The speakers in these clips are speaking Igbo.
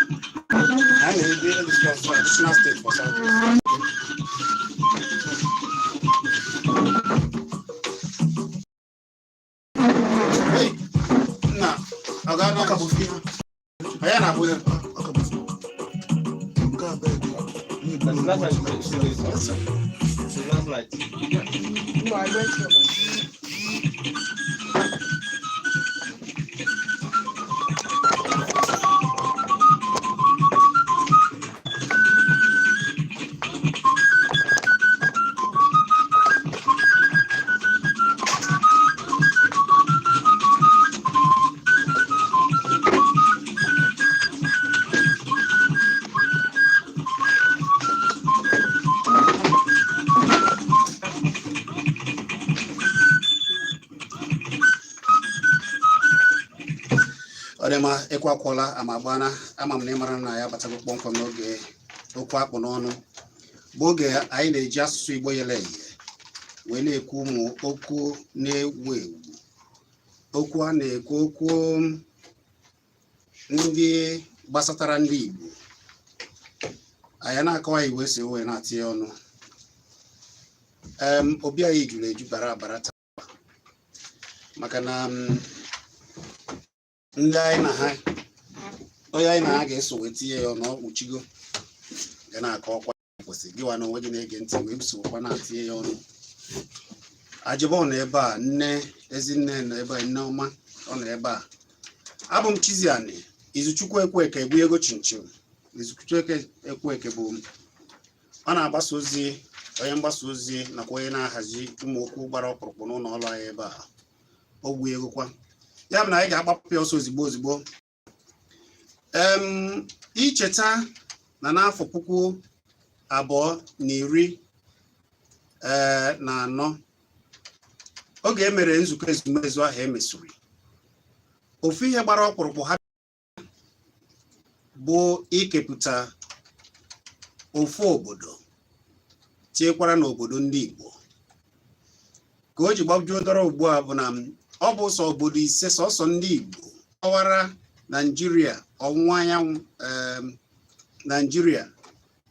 I may be able to discuss traditional state for Southeast. Hey, nah, I got no couple of people. I am not with Odema ekwa kwala amabana amam ne mara na ya batago kpọmkwem n'oge okwu akpụ n'ọnụ bụ oge anyị na-eji asụsụ Igbo yele wee na-ekwu ụmụ okwu na-ewu ewu okwu a na-ekwu okwu ndị gbasatara ndị Igbo anyị na-akọwa Igbo esi wee na-atị ọnụ obi anyị juru eju bara abara taa maka na ndị anyị na ha onye anyị na ha ga-eso wee tinye ya ọnụ kpuchigo ga na-akọ ọkwa kwesịrị gịwa na onwe gị na-ege ntị wee busokwa na-atinye ya ọnụ ajịbọ nọ ebe a nne ezinne nọ ebe a nne ọma ọ nọ ebe a abụ m Chizzy ani Izuchukwu Ekweke egbu ego chinchin Izuchukwu Ekweke bụ ọ na-agbasa ozi onye mgbasa ozi nakwa onye na-ahazi ụmụ okwu gbara ọkpụrụkpụ n'ụlọ ọrụ anyị ebe a ogwu ego kwa ya bụ na anyị ga-agbapụ ya ọsọ ozigbo ozigbo icheta na n'afọ 2014 oge emere nzukọ ezumezu ahụ emesuri ofu ihe gbara ọkpụrụkpụ ha bụ ikepụta ofu obodo tiekwara n'obodo ndị Igbo ka o ji gbagjuo dọrọ ugbu a bụ na ọ bụ sọ obodo ise sọsọ ndị Igbo ọwara Nigeria ọwụwa anyanwụ Nigeria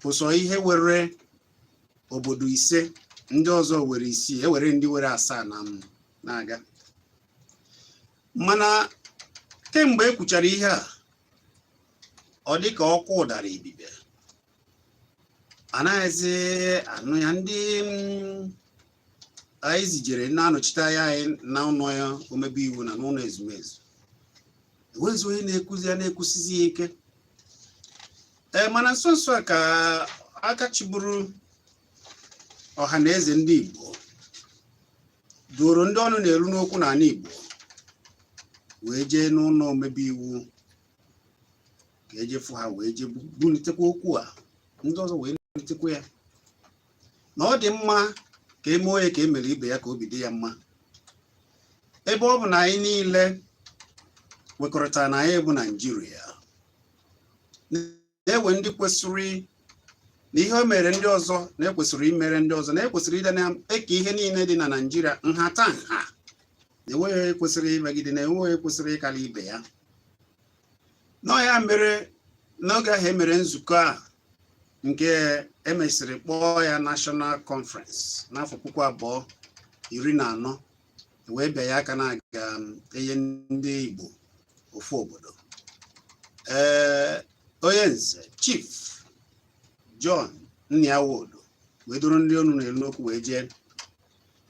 bụ sọ ihe were obodo ise ndị ọzọ were isii ewere ndị were 7 na-aga mana kemgbe ekwuchara ihe a ọ dị ka ọkụ ụdara ibibe anaghịzi anụ ya ndị anyị zijere na-anọchite anya anyị na ụlọ ya omebe iwu na n'ụlọ ezumezu enwezi onye na-ekuzi ya na-ekwusizi ya ike mana nso nso a ka aka chịburu ọha na eze ndị Igbo doro ndị ọnụ na-eru n'okwu n'ala Igbo wee jee n'ụlọ omebe iwu ka ejefu ha wee jee bulitekwa okwu a ndị ọzọ wee bulitekwa ya na ọ dị mma ka eme onye ka emere ibe ya ka obi dị ya mma ebe ọ bụ na anyị niile wekọrịta na anyị bụ Naịjirịa na-ewe ndị kwesịrị na ihe o mere ndị ọzọ na-ekwesịrị imere ndị ọzọ na-ekwesịrị ide na-eke ihe niile dị na Naịjirịa nhata nha na-enweghị onye kwesịrị imegide na enweghị onye kwesịrị ịkara ibe ya nọ ya mere n'oge ahụ emere nzukọ a nke emesịrị kpọọ ya National Conference n'afọ 2014 wee bịa ya aka na-aga enye ndị Igbo ofu obodo onye nze Chief John Nniawodo wee duru ndị ọnụ na-elu n'okwu wee jee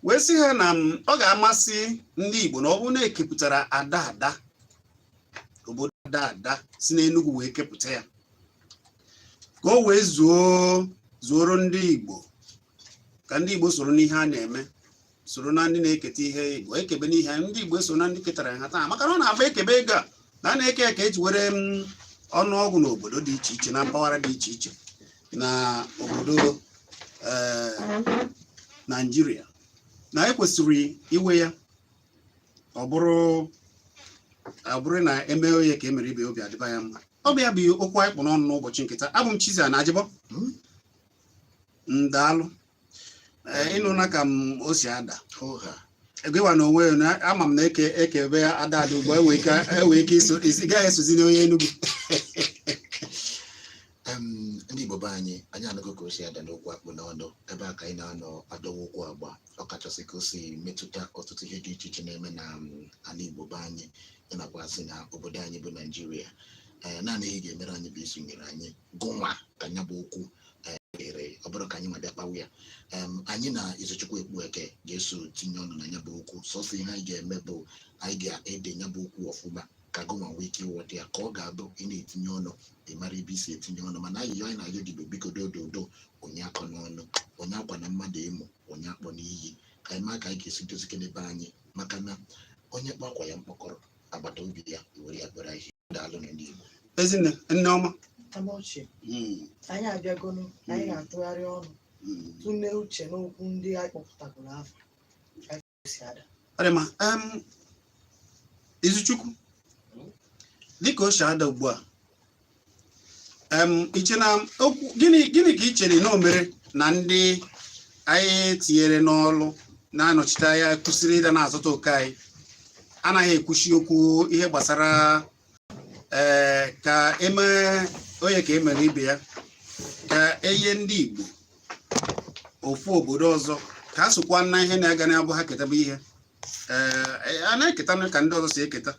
wee sị ha na ọ ga-amasị ndị Igbo na ọ bụrụ na ekepụtara ada obodo ada si n'Enugu wee kepụta ya ka o wee zuoro ndị Igbo ka ndị Igbo soro n'ihe a na-eme soro na ndị na-eketa ihe Igbo ekebe n'ihe ndị Igbo so na ndị ketara ha taa maka na ọ na-abụ ekebe ego a na na-eke eke eji were ọnụọgwụ n'obodo dị iche iche na mpaghara dị iche iche na obodo Nigeria na ekwesịrị iwe ya ọ bụrụ na eme onye ka emere ibe obi adịba ya mma ọ bụ ya bụ okwu anyị kpụ n'ọnụ n'ụbọchị nkịta abụ m Chizzy na ajịbọ ndalụ ịnụna ka m o si ada egewa na onwe ya ama m na ekebe ada ugbo enwe ike iso isi gaghị esozi n'onye Enugu anyị anaghị ka o si ada n'okwu akpụ n'ọnụ ebe a ka anyị na-anọ adọwa okwu agba ọkachasị ka o si metụta ọtụtụ ihe dị iche iche na-eme na ala Igbo be anyị ya nakwasị na obodo anyị bụ Naijiria. Naanị ihe ga-emere anyị bụ isonyere anyị gụnwa ka nya bụ okwu ere ọ bụrụ ka anyị ma bịa kpawa ya. Anyị na Izuchukwu Ekpueke ga-eso tinye ọnụ na nya bụ okwu. Sọsọ ihe anyị ga-eme bụ anyị ga-ede nya bụ okwu ọfụma ka gụnwa nwee ike ịghọta ya ka ọ ga-abụ ị na-etinye ọnụ ị mara ebe isi etinye ọnụ. Mana ayịyọ anyị na-ayọ dịbe biko dododo onye akọ n'ọnụ onye akwa na mmadụ ịmụ onye akpọ n'iyi ka anyị maa ka anyị ga-esi dozike n'ebe anyị maka na onye kpakwa ya mkpọkọrọ agbata obi ya were ya kpere ihe daalụ na ndị Igbo. Ezinne Nneọma Amaochie anyị abịagonu anyị ga-atụgharị ọnụ tụlee uche n'okwu ndị anyị kpọpụtagoro afọ si ada. Arịma Izuchukwu dịka o si ada ugbu a iche na okwu gịnị ka i chere na o mere na ndị anyị tinyere n'ọlụ na-anọchite anya kwụsịrị ịda na-azụta oke anyị anaghị ekwuchi okwu ihe gbasara ka emee onye ka emere ibe ya ka enye ndị Igbo ofu obodo ọzọ ka a sokwa na ihe na-aga na-abụ ha ketaba ihe a na-eketa ka ndị ọzọ si eketa.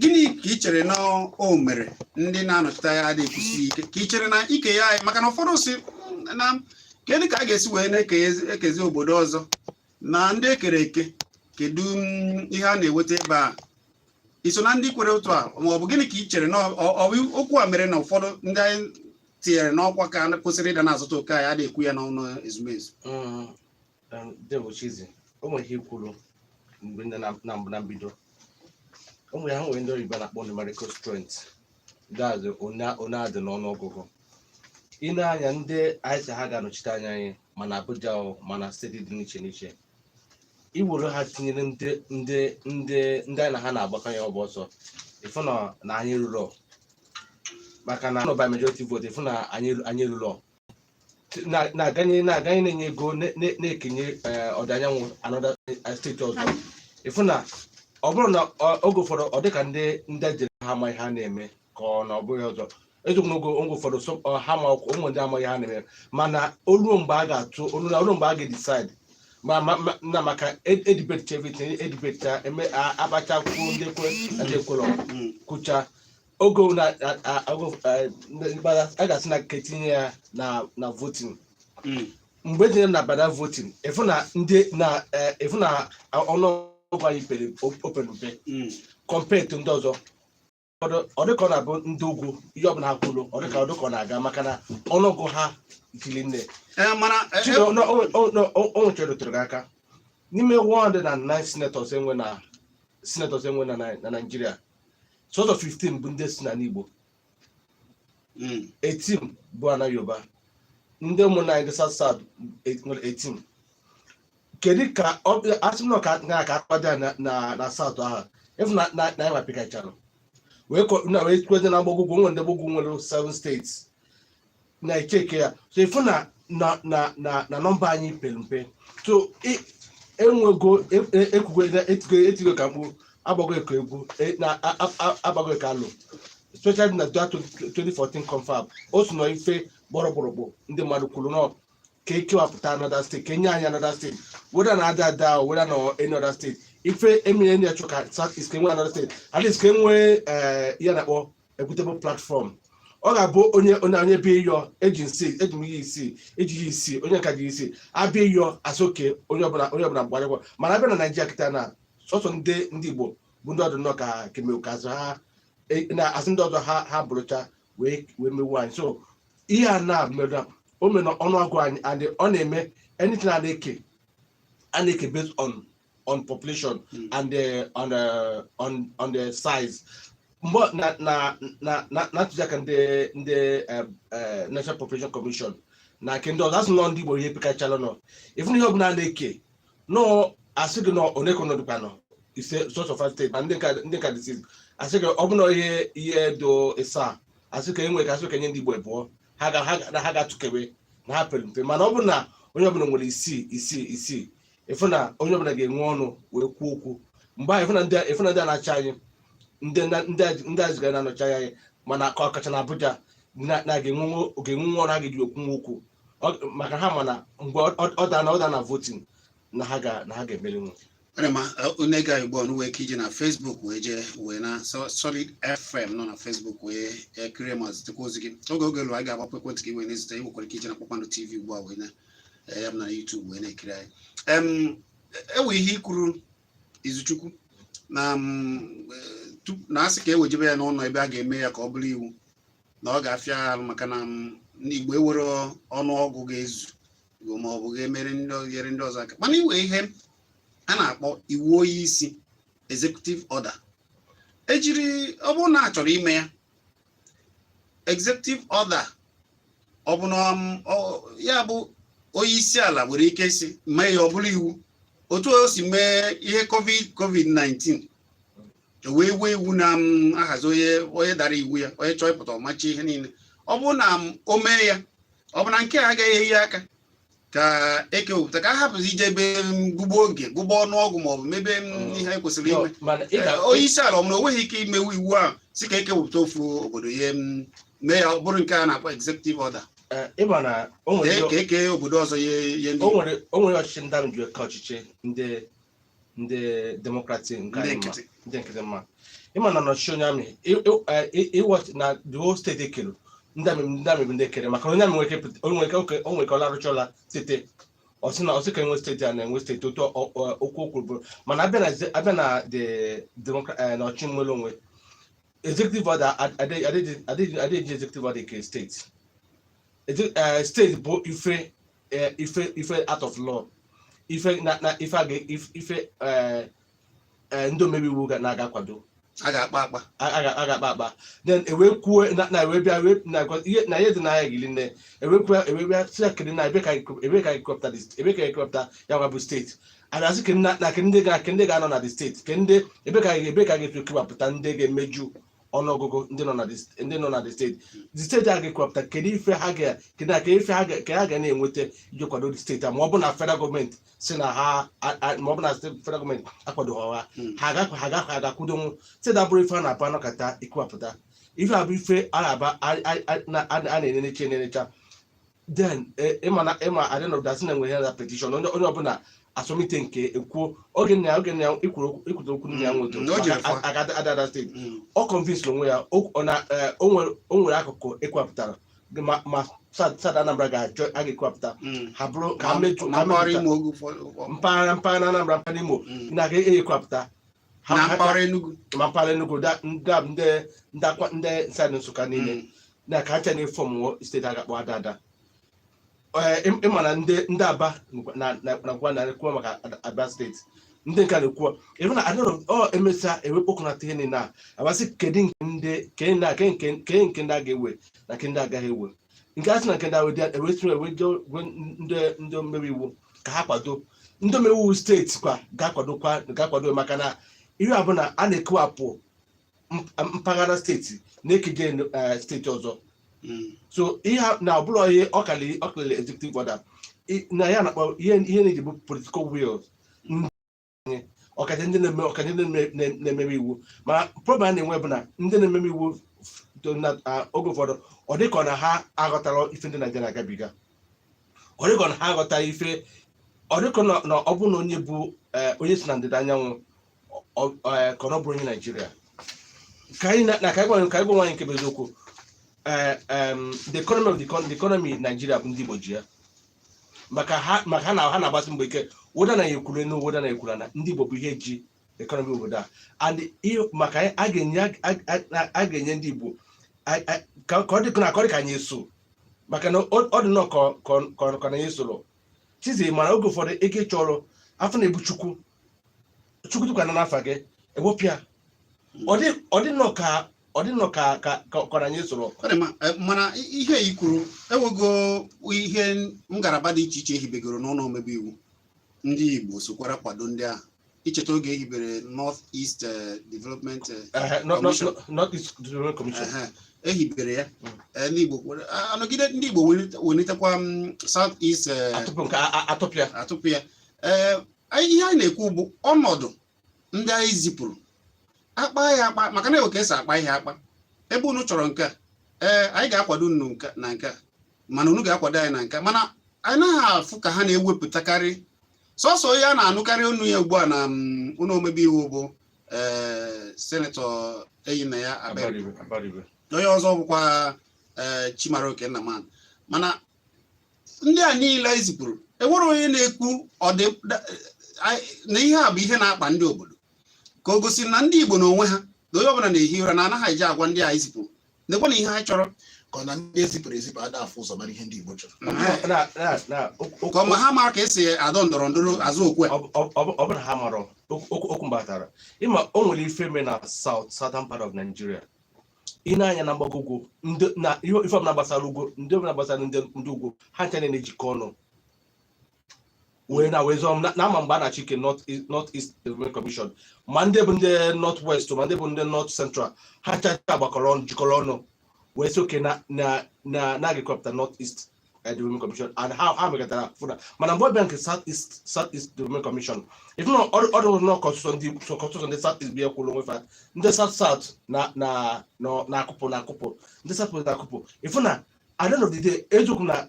Gịnị ka i chere na o mere ndị na-anọchite anya adịghị ekwusi ike ka i chere na ike ya anyị maka na ụfọdụ si na kedụ ka a ga-esi wee na-ekezi obodo ọzọ na ndị ekere eke kedu ihe a na-eweta ebe a iso na ndị kwere otu a ma ọ bụ gịnị ka i chere na okwu a mere na ụfọdụ ndị anyị tinyere n'ọkwa ka kwụsịrị ịda na-azụta oke anyị adịghị ekwu ya n'ọnụ ezumezu. Chizzy o nwere ihe kwuru mgbe na mbido o nwere ha nwere ndị oyibo na-akpọ numerical strength daazị onye adị n'ọnụọgụgụ. Ị na-anya ndị anyị si ha ga-anọchite anya anyị mana Abuja mana steeti dị n'iche n'iche iwere ha tinyere ndị anyị na ha na-agbakọnye ọgba ọsọ ịfụ na anyị rụrụ maka na by majority vote ịfụ na anyị rụrụ na-aganye na-enye ego na-ekenye ọdịda anyanwụ anọda steeti ọzọ ịfụ na ọ bụrụ na oge ụfọdụ ọ dịka ndị ejere ha amaghị ha na-eme ka ọ na ọ bụghị ọzọ eziokwu n'oge ụfọdụ ha ma ụmụ ndị amaghị ha na-eme mana olu mgbe a ga-atụ olu mgbe a ga-decide na maka edibet everything edibet eme abachakwuo ndị kwe na ndị ekwelọ kwụcha oge a ga-asị na ka etinye ya na voting mgbe tinyere na bada voting efu na ọnụọgụ anyị pere open mpe compared to ndị ọzọ ọ dịka ọ na-abụ ndị ugwu ihe ọbụla ha kwuru ọ dịka ọ na-aga maka na ọnụọgụ ha jiri nne o nwechara otere gị aka n'ime 109 senators enwe na Nigeria sort of 15 bụ ndị si na Igbo 18 bụ ana Yoruba ndị ụmụnna ndị South nwere 18. Kedu ka asị m ka akpado na South ahụ efu na anyị mapikachara wee kwede na mgbagwugwu nwe ndị gbogwu nwere 7 states na-echeke ya so efu na nọmba anyị pere mpe so enwego etigo ka mkpu agbago eko egwu agbago eko alụ especially na 2014 confab o so na ife gbọrọgbọrọgbọ ndị mmadụ kwuru nọ ka ekewapụta another state ka enye anyị another state whether na ada whether na any other state ife emere ndị achọ ka South East enwe another state at least ka enwee ihe na-akpọ equitable platform. Ọ ga-abụ onye bịa ịyọ eji m ihe isii ejighị isii onye nka ji isii abịa ịyọ asоke onye ọbụla mgbarịgwa mana abịa na Naijiria kịta na sọsọ ndị Igbo bụ ndị ọdụ nnọọ ka kemekazụ ha na-asị ndị ọzọ ha bụrụcha wee mewu anyị so ihe a na-mere o mere ọnụọgụ anyị and ọ na-eme anything a na-eke based on population and on the size. Mgbe na ntụziaka ndị National Population Commission na nke ndị ọzọ asị nọ ndị Igbo ihe pekachala nọ ifụ ihe ọbụla na-eke nọ asị gị nọ oneko nọdụkwa nọ ise source of state na ndị nka disease asị gị ọ bụla ihe do ịsa asị ka enwe ka asị ka nye ndị Igbo ebụọ ha ga-atụkewe na ha pere mpe mana ọ bụrụ na onye ọbụla nwere isii ịfụ na onye ọbụla ga-enwe ọnụ wee kwuo okwu mgbe ahụ ịfụ na ndị a na-achị anyị ndị azụgara na-anọchi anya anyị mana ka ọkacha na Abuja ga-enwe ọrụ a ga-eji okwu okwu maka ha mana mgbe ọ da na voting na ha ga-emerinwu. Onye ga Igbo ọnụ wee iji na Facebook wee jee wee na Solid FM nọ na Facebook wee kirie ma zitekwa ozi gị oge lụ anyị ga-agbapụ ekwentị gị wee na-ezite nwekwara ike ije na Kpakpando TV ugbu a wee na ya na YouTube wee na-ekiri anyị enwe ihe ikwuru Izuchukwu na asị ka ewejebe ya n'ụlọ ebe a ga-eme ya ka ọ bụrụ iwu na ọ ga-afịa arụ maka na Igbo ewere ọnụọgụ ga-ezu ma ọ bụ ga-emere ndị ọzọ aka mana iwe ihe a na-akpọ iwu onye isi executive order ejiri ọ bụrụ na achọrọ ime ya executive order ọ bụ na ya bụ onye isi ala nwere ike isi mee ya ọ bụrụ iwu otu o si mee ihe COVID-19 wee wee iwu na ahazi onye dara iwu ya onye chọọ ịpụta ọmachi ihe niile ọ bụ na o mee ya ọ bụ na nke a agaghị eyi aka ka ekewepụta ka a hapụzi ije ebe gụgba oge gụgba ọnụọgụ maọbụ mebe ihe anyị kwesịrị ime onye isi ala ọ bụrụ na o nweghị ike imewu iwu ahụ si ka ekewepụta ofu obodo ya mee ya ọ bụrụ nke a na-akpọ executive order ka eke obodo ọzọ ya ndị o nwere ọchịchị ndị ahụ ji eke ọchịchị ndị demokrati ndị nkịtị mma ịma na n'ọchịchị onye amị ịwọch na the whole steeti ekere ndị amị bụ ndị ekere maka onye amị nwere ọla arụchaọla steeti ọsị ka enwe steeti a na-enwe steeti otu okwu kwuru mana abịa na na ọchịchị nwere onwe executive order adịghị executive order ke steeti steeti bụ ife out of law ife ndị omebe iwu na-aga akwado a ga-akpa akpa then ewee kwuo na ewee bịa na ihe dị n'ahịa gili nne ewee bịa si akịrị na ebe ka ekewapụta ya nwa bụ steeti abịasị ke ndị ga-anọ na the steeti ebe ka ga-efe kewapụta ndị ga-emeju ọnụọgụgụ ndị nọ na the steeti a ga-ekwupụta kedu ife ha ga na-enweta iji kwado the steeti a ma ọ bụ na federal gọọmenti si na ha ma ọ bụ na federal gọọmenti akwadoghị ha ga-akwudonwu steeti abụrụ ife a na-abụ anọkọta ekwupụta ife abụ ife a na-enecha then ịma adịnọdasị na enwe ihe na petishọn onye ọbụla asọmite nke ekwuo oge na ya ikwuru okwu ndị ya nwoke agada steeti ọ convince onwe ya o nwere akụkụ ekwapụtara ma sada Anambra ga-achọ a ga-ekwapụta ha bụrụ ka mpaghara Anambra mpaghara Imo na-aga ekwapụta na mpaghara Enugu ndị saịdị Nsụka niile na ka acha na-efọm steeti a ga-akpọ ada ịma na ndị Aba na-ekwu maka Abia steeti ndị nka na-ekwu ebe na adịrọ emesịa ewepụkọnata ihe niile a abasị kedu nke ndị a ga-ewe na nke ndị agaghị ewe nke a sị na nke ndị ewe ndị omebe iwu ka ha kwado ndị omebe iwu steeti kwa ga-akwado maka na ihe a bụ na a na-ekewapụ mpaghara steeti na-ekeje steeti ọzọ so ihe na ọbụla ihe ọkalị executive order na ya na-akpọ ihe na-eji bụ political will ọkacha ndị na-ememe iwu ma problem na-enwe bụ na ndị na-ememe iwu oge ụfọdụ ọ dịka na ha aghọtara ife ndị Naịjirịa agabiga ọ dịka na ha aghọtara ife ọ dịka na ọ bụ na onye bụ onye si na ndịda anyanwụ ka ọ bụrụ onye Naịjirịa ka anyị gwa nwaanyị nke bụ eziokwu the economy Nigeria bụ ndị Igbo ji ya maka ha na-agbasi mbọ ike woda na ekwuru enu woda na ekwuru na ndị Igbo bụ ihe ji economy obodo a and maka a ga-enye ndị Igbo ka ọ dị ka anyị eso maka na ọ dị nọ ka na anyị soro Chizzy mana oge ụfọdụ ego chọrọ afọ na-ebu Chukwu tụkwana n'afa gị ewepịa ọ dị nọ ka anyị soro mana ihe i kwuru enwego ihe ngalaba dị iche iche ehibegoro n'ụlọ omebe iwu ndị Igbo sokwara kwado ndị ahụ icheta oge ehibere North East Development Commission ehibere ya ndị Igbo anọgide ndị Igbo welitekwa South East atụpụ ya ihe anyị na-ekwu bụ ọnọdụ ndị anyị zipụrụ akpa ya akpa maka na ewe ka esi akpa ihe akpa ebe unu chọrọ nke a anyị ga-akwado unu na nke mana unu ga-akwado anyị na nke mana anyị naghị afụ ka ha na-ewepụtakarị sọsọ ya na-anụkarị unu ya ugbu a na ụlọ omebe iwu bụ senetọ Eyina ya Abaribe onye ọzọ bụkwa Chimaroke Nnaman mana ndị a niile ezipụrụ enwere onye na-ekwu na ihe a bụ ihe na-akpa ndị obodo ka o gosiri na ndị Igbo n'onwe ha na onye ọbụla na-ehi ụra na anaghị eji agwa ndị a ezipụrụ nekwa na ihe ha chọrọ ka na ndị ezipụrụ ada afụ ụzọ mara ihe ndị Igbo chọrọ ka ma ha mara ka esi adọ ndọrọ ndọrọ azụ okwe ọ bụrụ ha mara okwu mbatara ịma o nwere ife me na southern part of Nigeria ị na-anya na mgbagogwo na ife ọbụla gbasara ugwu ndị ọbụla gbasara ndị ugwu ha ncha na-ejikọ ọnụ wee na wezọm na ama mgbe a na chike North East Development Commission ma ndị bụ ndị North West ma ndị bụ ndị North Central ha chacha gbakọrọ ọnụ jikọrọ ọnụ wee sị oke na agịkọpụta North East Development Commission and ha mekọtara fụna mana mgbe ọbịa nke South East Development Commission ife na ọdụ nọ kọsụsọ ndị South East bịa kwụrụ onwe fa ndị South na-akụpụ ndị South na-akụpụ ife na at the end of the day eziokwu na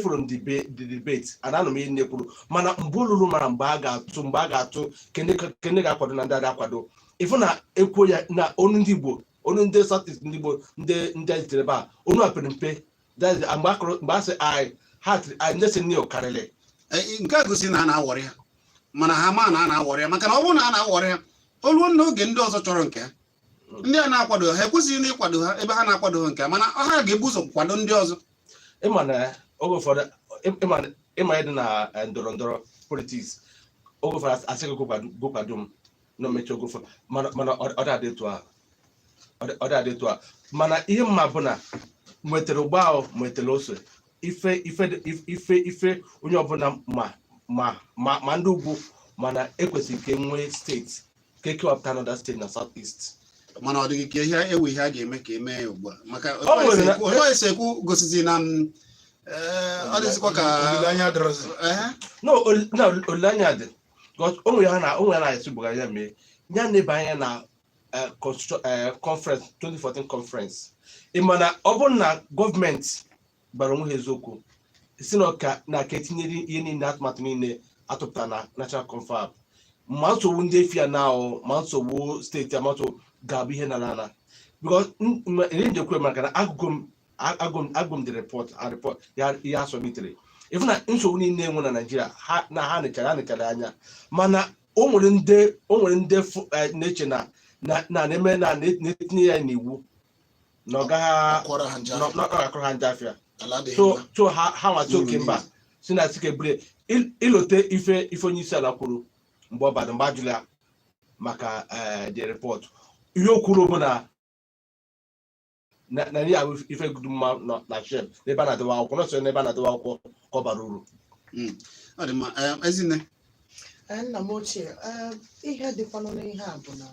from the debate and anụ m ihe na-ekwuru mana mgbe olulu mara mgbe a ga-atụ kene ga-akwado na ndị a ga-akwado ifu na ekwu ya na onu ndị Igbo onu ndị South East ndị Igbo ndị ezitere ebe a onu apere mpe mgbe a sị anyị ndị si nne karịrị nke a gosi na a na-awọrị ha mana ha ma na a na-awọrị ya maka na ọ bụrụ na a na-awọrị ha oluo n'oge ndị ọzọ chọrọ nke ndị a na-akwado ha ekwesịghị na ịkwado ha ebe ha na-akwado ha nke mana ha ga-ebu ụzọ kwado ndị ọzọ ịma na oge ụfọdụ ịma ịdị na ndọrọ ndọrọ politiks oge ụfọdụ asị gị gụkwado m na mmechi oge ụfọdụ mana ọ dị etu a mana ihe mma bụ na nwetara ụgbọ ahụ nwetara ose ife onye ọbụla ma ndị ugwu mana ekwesịrị ka nwee steeti ka ekewapụta anọda steeti na South East mana ọ dịghị ka ihe ewu ihe a ga-eme ka emee ya ugbu a maka onye esi ekwu gosizi na ọ dịzikwa ka olileanya dịrọzi olileanya dị onwe ya na-esi gbara ya mee ya na-ebe anya na conference 2014 conference ịmana ọ bụrụ na gọọmenti gbara onwe ha eziokwu si na ka etinyere ihe niile atụmatụ niile atụpụta na national confab ma nsogbu ndị efi ya na ma nsogbu steeti amato ga-abụ ihe nara ana because njekwe maka na agụ m the report ya ihe asọmitere ifu na nsogbu niile enwe na Nigeria ha nechara anya mana o nwere ndị na-eche na-eme na-etinye ya n'iwu na ọ gaghị akọrọ ha njafịa so ha nwata oke mba si na sikebure ilote ife onye isi ala kwuru mgbe ọ bada mgbe ajụrụ ya maka the report ihe o kwuru bụ na ya bụ ife gudu mma na shem n'ebe a na-adịwa akwụkwọ nọsọ n'ebe a na-adịwa akwụkwọ ka ọ bara uru ọ dị mma Ezinne nna m ochie ihe dịkwanụ n'ihe a bụ na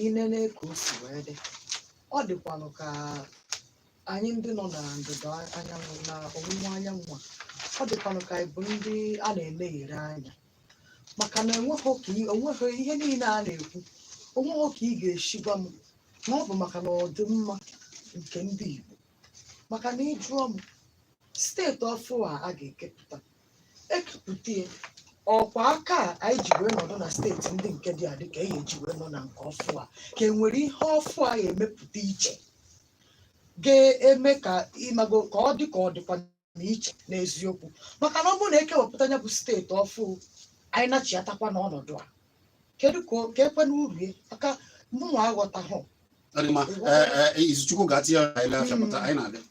inene ka o si wee dị ọ dịkwanụ ka anyị ndị nọ na ndịda anyanwụ na ọwụwa anyanwụ ọ dịkwanụ ka anyị bụ ndị a na-eleghere anya maka na onweghị ihe niile a na-ekwu onweghị ka ị ga-esi gwa m na ọ bụ maka na ọdịmma nke ndị Igbo maka na ịjụọ m steeti ọfụ a ga-ekepụta ya ọkwa aka anyị ji wee nọdụ na steeti ndị nke dị adị ka eji wee nọ na nke ọfụ a ka enwere ihe ọfụ a ga-emepụta iche ga-eme ka ịmago ka ọ dị ka ọ dịkwa n'iche n'eziokwu maka na ọ bụrụ na ekewapụta ya bụ steeti ọfụ anyị nachiatakwa n'ọnọdụ a kedu ka ekwe n'uru ya aka mụnwa aghọtahụ Izuchukwu ga-atị ya ile afịa pụta anyị na-abịa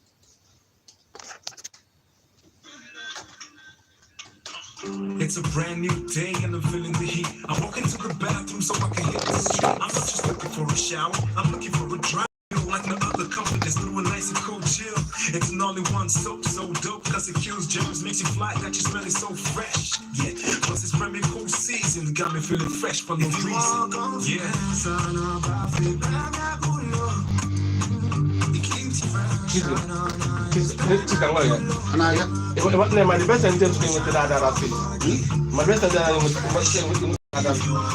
It's a brand new day and I'm feeling the heat. I'm walking to the bathroom so I can hit the street. I'm not just looking for a shower, I'm looking for a drive. Like no other companies, doing nice and cool chill. It's an only one soap, so dope, cause it kills germs, makes you fly, got you smelling so fresh. Yeah, plus it's brand new cool season, got me feeling fresh for no reason. Yeah. ma the best and just going to that other thing. My best and then because you want to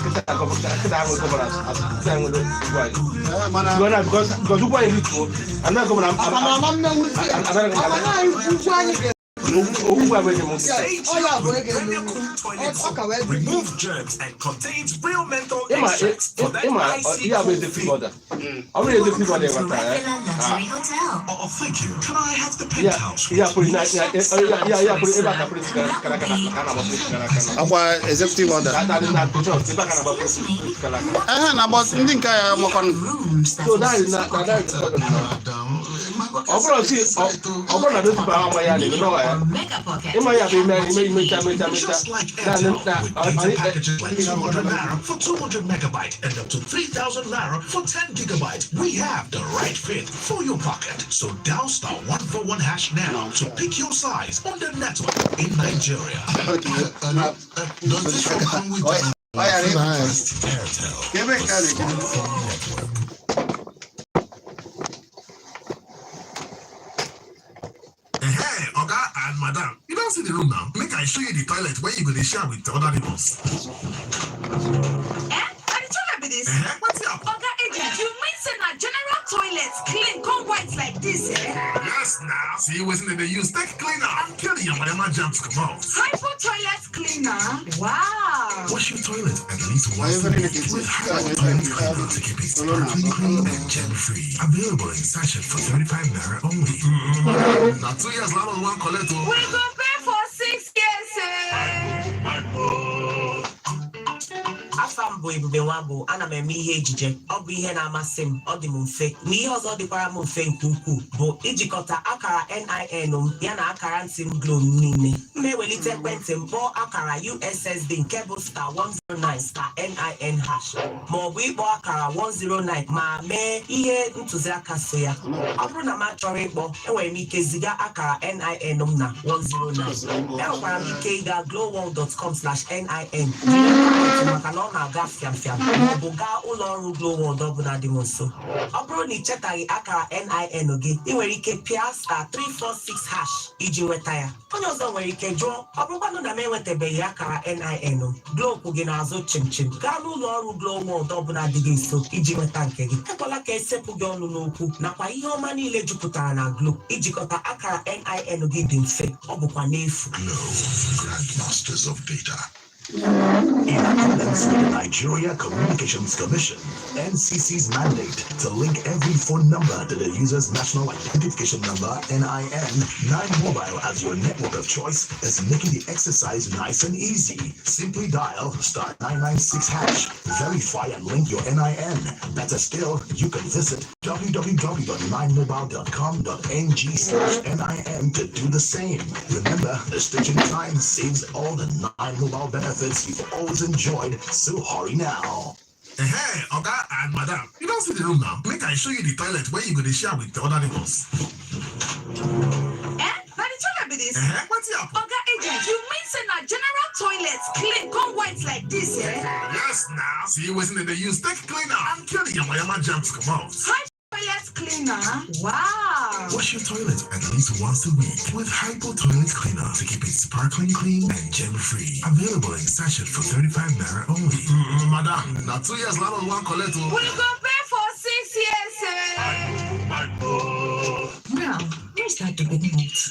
I'm not going remove germs and contains real menthol extracts for that icy cold feel. I'm really looking for the Oh, thank you. Can I have the penthouse? Executive order. So that is not Just like Airtel, with data packages like 200 Lara for 200 megabyte and up to 3,000 Lara for 10 gigabyte. We have the right fit for your pocket. So dial *141# now to pick your size on the network in Nigeria. Does this phone come with Airtel? Hey, Oga and Madam, you don't see the room now. Make I show you the toilet where you go to share with the other neighbors. This. What's up? Oga agent, you mean say na general toilets clean come white like this, eh? Yes, now. See, wasn't they use tech cleaner? I'm killing you, whatever jams come out. Hypo toilet cleaner? Wow. Wash your toilet at least once a week with Hypo toilet cleaner to keep it sparkling clean and gel-free. Available in sachet for 35 Naira only. Now 2 years long on one collect. We go pay for 6 years, eh? Afam bụ Ebube Nwagbo, ana m eme ihe ejije. Ọ bụ ihe na-amasị m, ọ dị m mfe. Na ihe ọzọ dịkwara m mfe nke ukwuu bụ ijikọta akara NIN m ya na akara ntị m Glo niile. M ewelite ekwentị m kpọọ akara USSD nke bụ *109*NIN#, ma ọ bụ ịkpọ akara 109 ma mee ihe ntụziaka so ya. Ọ bụrụ na m achọrọ ịkpọ, enwere m ike ziga akara NIN m na 109. Enwekwara m ike ịga glowworld.com/NIN maka na ọ na-aga fiam maọbụ gaa ụlọ ọrụ Glow World ọbụla dị m nso. Ọ bụrụ na ị chetaghị akara NIN gị, ị nwere ike pịa *346# iji nweta ya. Onye ọzọ nwere ike jụọ, ọ bụrụkwanụ na m enwetabeghị akara NIN m, Glow kwụ gị n'azụ chimchim. Gaa n'ụlọ ọrụ Glow World ọbụla dị gị nso iji nweta nke gị. Ekwela ka esepụ gị ọnụ n'okwu nakwa ihe ọma niile jupụtara na Glow. Ijikọta akara NIN gị dị mfe, ọ bụkwa n'efu. Glow, Grandmasters of Data. In accordance with the Nigeria Communications Commission, NCC's mandate to link every phone number to the user's national identification number, NIN, 9Mobile as your network of choice is making the exercise nice and easy. Simply dial *996#, verify and link your NIN. Better still, you can visit www.9mobile.com.ng/NIN to do the same. Remember, the stitching time saves all the 9Mobile benefits you've always enjoyed, so hurry now. Hey, Oga and Madam, you don't see the room now. Make I show you the toilet where you go to share with the other neighbors. Now the toilet be this. What's up? Oga agent, you mean say na general toilets clean come white like this, eh? Yes, now. See, wasn't they use tech cleaner? I'm killing you, whatever jams come out. Toilet cleaner? Wow. Wash your toilet at least once a week with Hypo Toilet Cleaner to keep it sparkling clean and gel-free. Available in sachet for 35 Naira only. Madam, now 2 years long on one collect. We go pay for 6 years, eh? Now, here's that the big note.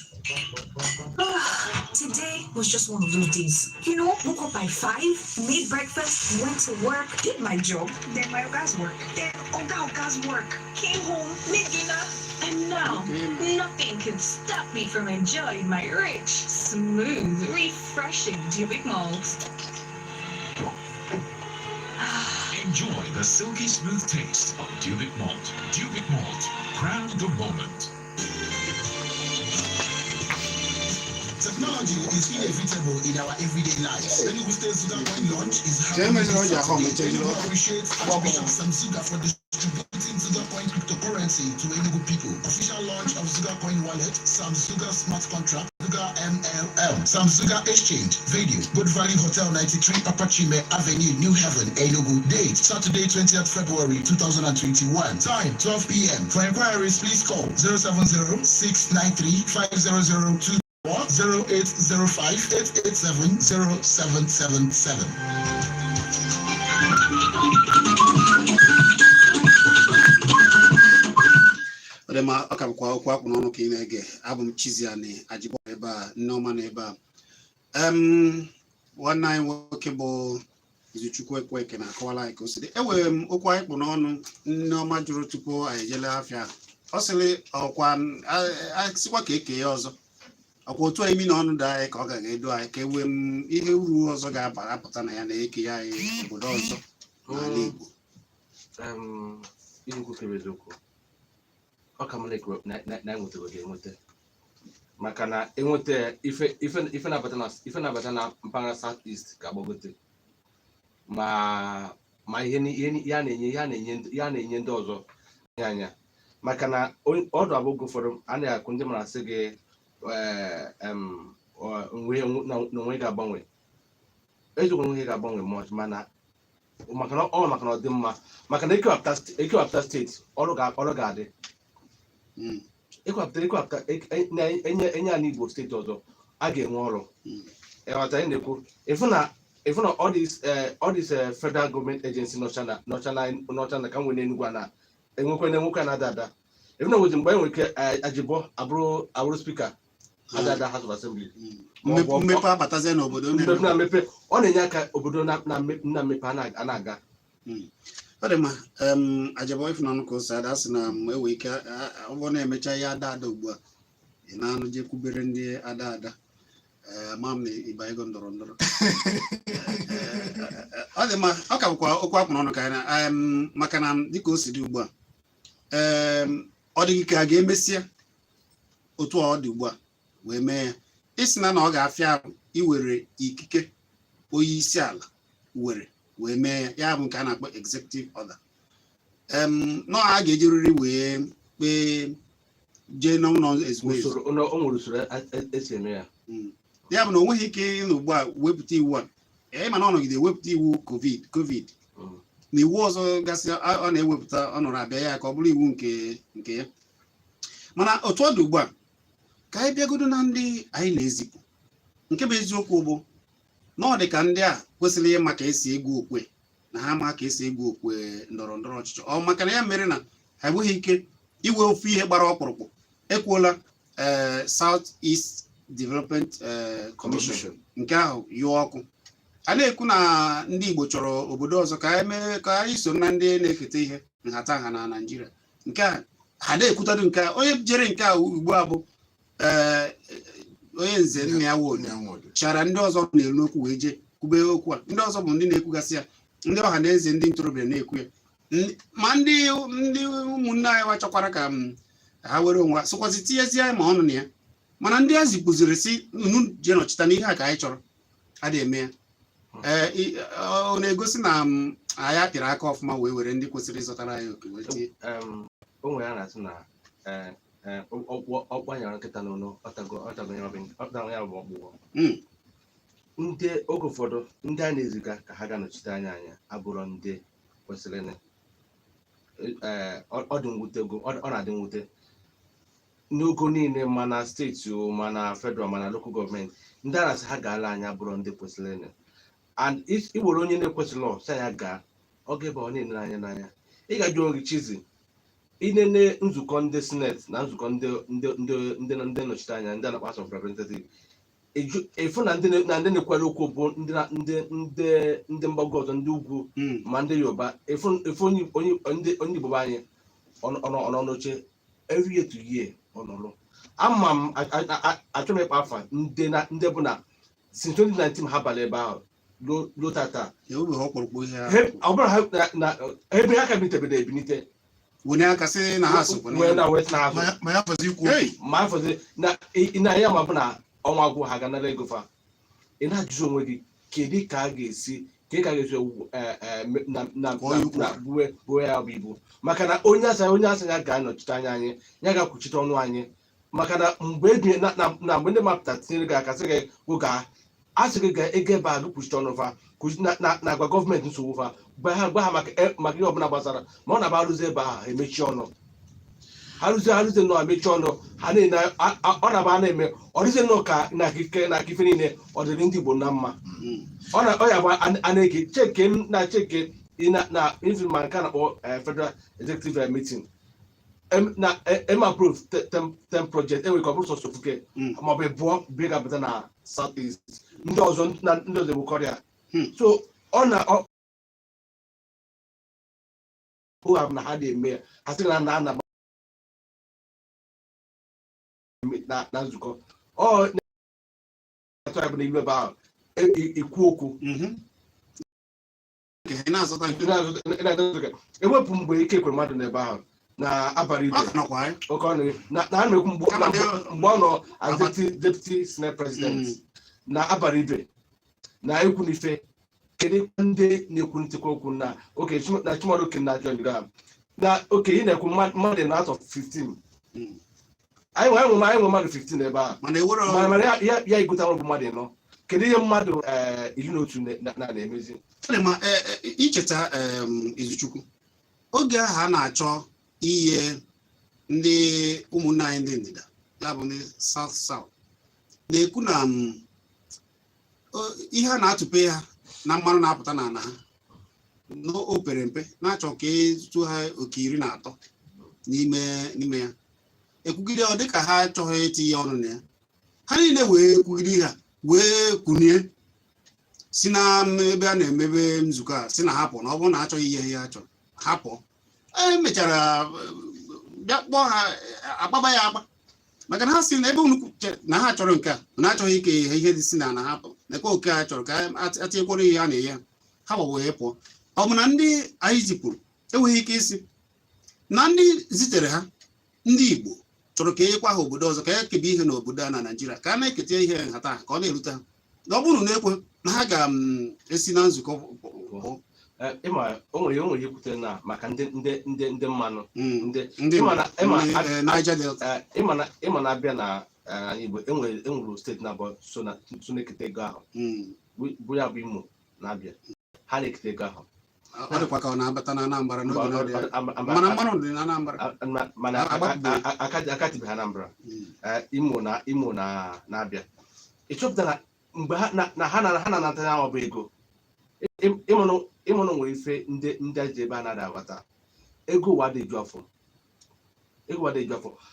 Today was just one of those days. You know, woke up by 5, made breakfast, went to work, did my job, then my Oga's work, then Oga's work, came home, made dinner, and now nothing can stop me from enjoying my rich, smooth, refreshing Dubic malt. Enjoy the silky smooth taste of Dubic Malt. Dubic Malt, crown the moment. Technology is inevitable in our everyday lives. Enugu State Sugar Coin launch is Tell me happening what you're this Saturday. Enugu appreciates Archbishop Samsuga for distributing Sugar Coin cryptocurrency to Enugu people. Official launch of Sugar Coin wallet, Samsuga smart contract, Sugar MLM, Samsuga exchange, video, Good Valley Hotel 93 Papachime Avenue, New Haven, Enugu. Date, Saturday 20th February 2021. Time, 12 p.m. For inquiries, please call 070-693-5002. 0805-887-0777. Odema aka bụkwa okwu akpụ n'ọnụ ka ị na-ege. Abụ m Chizzy ani Ajibọ ebe a, Nneọma na ebe a. Nwanne anyị nwoke bụ Izuchukwu Ekweke na-akọwala anyị ka o si dị. Enwere m okwu anyị kpụ n'ọnụ Nneọma jụrụ tupu anyị ejele afịa. Ọ sịrị ọkwa sịkwa ka eke ya ọzọ. Ọkwa otu imi na ọnụ daa anyị ka ọ ga-edo anyị ka enwe m ihe uru ọzọ ga-apụta na ya na eke ya anyị obodo ọzọ n'ala Igbo. Igbo kebe eziokwu. Ọ ka m na-enwetago ga-enweta maka na enweta ife na-abata na mpaghara South East ga-agbagote ma ihe ya na-enye ndị ọzọ anya maka na ọdụ abụghị ụfọdụ a na-akụ ndị mara sị gị onwe ga-agbanwe eziokwu onwe ga-agbanwe mana maka na ọ dị mma maka na ekewapụta steeti ọrụ ga-adị ịkwapụta enye ala Igbo steeti ọzọ a ga-enwe ọrụ ịghọta anyị na-ekwu ịfụ na all these federal government agency nọcha na ka nwere n'Enugu na enwekwa na ada ịfụ na nwezi mgbe enwere ike Ajibọ abụrụ spika ada House of Assembly mmepe abatazie n'obodo na mmepe ọ na-enye aka obodo na mmepe a na-aga. Ọ dị mma. Ajibọ ife n'ọnụ ka ose ada sị na enwe ike ọ bụ na-emecha ihe ada ugbu a ị na-anụ je kwubere ndị ada ma m na ịba ego ndọrọ ndọrọ. Ọ dị mma. Ọ ka bụkwa okwu akpụ n'ọnụ ka anyị maka na dịka o si dị ugbu a ọ dịghị ka a ga-emesịa otu ọ dị ugbu a wee mee ya isi na ọ ga-afịa iwere ikike onye isi ala wee mee ya ya bụ nke a na-akpọ executive order. Nọ a ga-ejeriri wee kpee jee n'ụlọ ezumezu. O nwere usoro esi eme ya. Ya bụ na o nweghị ike ịnọ ugbu a wepụta iwu a ịma na ọ nọgide wepụta iwu covid na iwu ọzọ gasị ọ na-ewepụta ọ nọrọ abịa ya ka ọ bụrụ iwu nke ya mana otu ọ dị ugbu a ka anyị bịagodo na ndị anyị na-ezipụ nke bụ eziokwu bụ na ọ dị ka ndị a kwesịrị ịma ka esi egwu okwe na ha ma ka esi egwu okwe ndọrọ ndọrọ ọchịchị ọ maka na ya mere na ha enweghị ike iwe ofu ihe gbara ọkpụrụkpụ ekwuola South East Development Commission nke ahụ yụọ ọkụ a na-ekwu na ndị Igbo chọrọ obodo ọzọ ka anyị so na ndị na-eketa ihe nhata na Naịjirịa nke a ha na-ekwutado nke a onye jere nke a ugbu a bụ onye nze nna ya wodo chara ndị ọzọ na-elu okwu wee jee kwube okwu a ndị ọzọ bụ ndị na-ekwugasị ya ndị ọha na eze ndị ntorobịa na-ekwu ya ma ndị ụmụnne anyị wachọkwara ka ha were onwe ha sokwazi tinyezie ma ọnụ na ya mana ndị a zipụziri si unu je nọchita n'ihe a ka anyị chọrọ a na-eme ya ọ na-egosi na anyị apịara aka ọfụma wee were ndị kwesịrị ịzọtara anyị oke wee tie o nwere a na-asị na ọkpanyara nkịta n'ụlọ ọtago ya bụ ọkpụkpọ ndị oge ụfọdụ ndị a na-eziga ka ha ga-anọchite anya abụrụ ndị kwesịrị ọ dị mwute ọ na-adị mwute n'ogo niile mana steeti mana federal mana local gọọmenti ndị a na-asị ha ga-ala anya abụrụ ndị kwesịrị and iwere onye na-ekwesịrị sị ya gaa ọ ga-ebe ọ na-enere anya n'anya ị ga-ajụ oge Chizzy inene nzukọ ndị senate na nzukọ ndị nnọchite anya ndị na-akpa House of Representatives efu na ndị na-ekwere okwu bụ ndị mgbago ọzọ ndị ugwu ma ndị Yoruba efu onye Igbo anyị ọ n'oche every year to year ọ nọrọ ama m achọrọ m ịkpa afa ndị bụ na since 2019 ha bara ebe ahụ ruo tata ọ bụrụ na ebe ha ka binitebede ebinite wụnye aka sị na ha sokwa ma ya fọzi ikwu ma fọzi na ya ma bụ na ọnwa agwụ ha ganara ego fa ị na-ajụzi onwe gị kedu ka a ga-esi buo ya bụ ibu maka na onye asa ya ga-anọchite anya anyị ya ga-akwuchite ọnụ anyị maka na mgbe ndị mapụta tinyere gị aka sị gị oge a sị gị ga-ego ebe a gị kwuchite ọnụ fa na agwa gọọmenti nsogbu fa gwa ha maka ihe ọbụla gbasara ma ọ na-aba arụzi ebe ahụ emechi ọnụ haruzie no amechi ọnụ ha na ọ na-aba na-eme ọrụzie nọ ka na ife niile ọ dịrị ndị Igbo na mma ọ ya gba a na-ege cheke na even ma nke a na-akpọ Federal Executive Meeting na approve 10 project enwere ka ọ bụrụ sọsọ ofuke maọbụ bụọ bịa pụta na South East ndị ọzọ bụ Korea so ọ na na ha na-eme ya ha sị na ana na nzukọ ọ na-atọ ya bụ n'ilu ebe ahụ ikwu okwu ewepụ mgbe ike kwere mmadụ n'ebe ahụ na abalị ibe oke ọnụ na a na-ekwu mgbe ọ nọ as deputy senate president na abalị ibe na ekwu n'ife kedu ndị na-ekwu ntikwa okwu na oke na Chimaroke na John Graham na oke ị na-ekwu mmadụ na atọ 15 anyị nwe mmadụ 15 ebe ahụ mana ya igota ọrụ mmadụ nọ kedu ihe mmadụ 11 na-emezi icheta Izuchukwu oge ahụ a na-achọ ihe ndị ụmụnne anyị ndị ndịda ya bụ ndị South na-ekwu na ihe a na-atụpe ha na mmanụ na-apụta n'ala ha o pere mpe na-achọ ka ezu ha oke 13 n'ime ya ekwugide ọ dịka ha achọghị itinye ọnụ na ya ha niile wee kwugide ha wee kunie si na ebe a na-emebe nzukọ a si na hapụ na ọ bụrụ na achọghị ihe ya achọrọ hapụ emechara bịa kpọọ ha agbaba ya agba maka na ha si na ebe unu na ha chọrọ nke a na achọghị ike ihe dị si na na hapụ nekwa oke ha chọrọ ka atinyekwara ihe a na-enye ha gbagbo ya pụọ ọ bụ na ndị anyị zipụrụ enweghị ike isi na ndị zitere ha ndị Igbo chọrọ ka enyekwa ha obodo ọzọ ka ya kebe ihe n'obodo a na Naịjirịa ka a na-eketa ihe nhata ka ọ na-erute ha na ọ bụrụ na ekwe na ha ga-esi na nzukọ ịma o nwere ihe kwutere na maka ndị mmanụ ịma na-abịa na Igbo enwere steeti na-abụọ so na-eketa ego ahụ bụ ya bụ Imo na-abịa ha na-eketa ego ahụ ọ dịkwa ka ọ na-abata na Anambra mana mmanụ dị na Anambra mana akatibe ha Anambra Imo na-abịa ịchọpụtara mgbe ha na-anata ya ọba ego ịmụnụ nwere ife ndị aji ebe a na-ada agbata ego ụwa dị ju afọ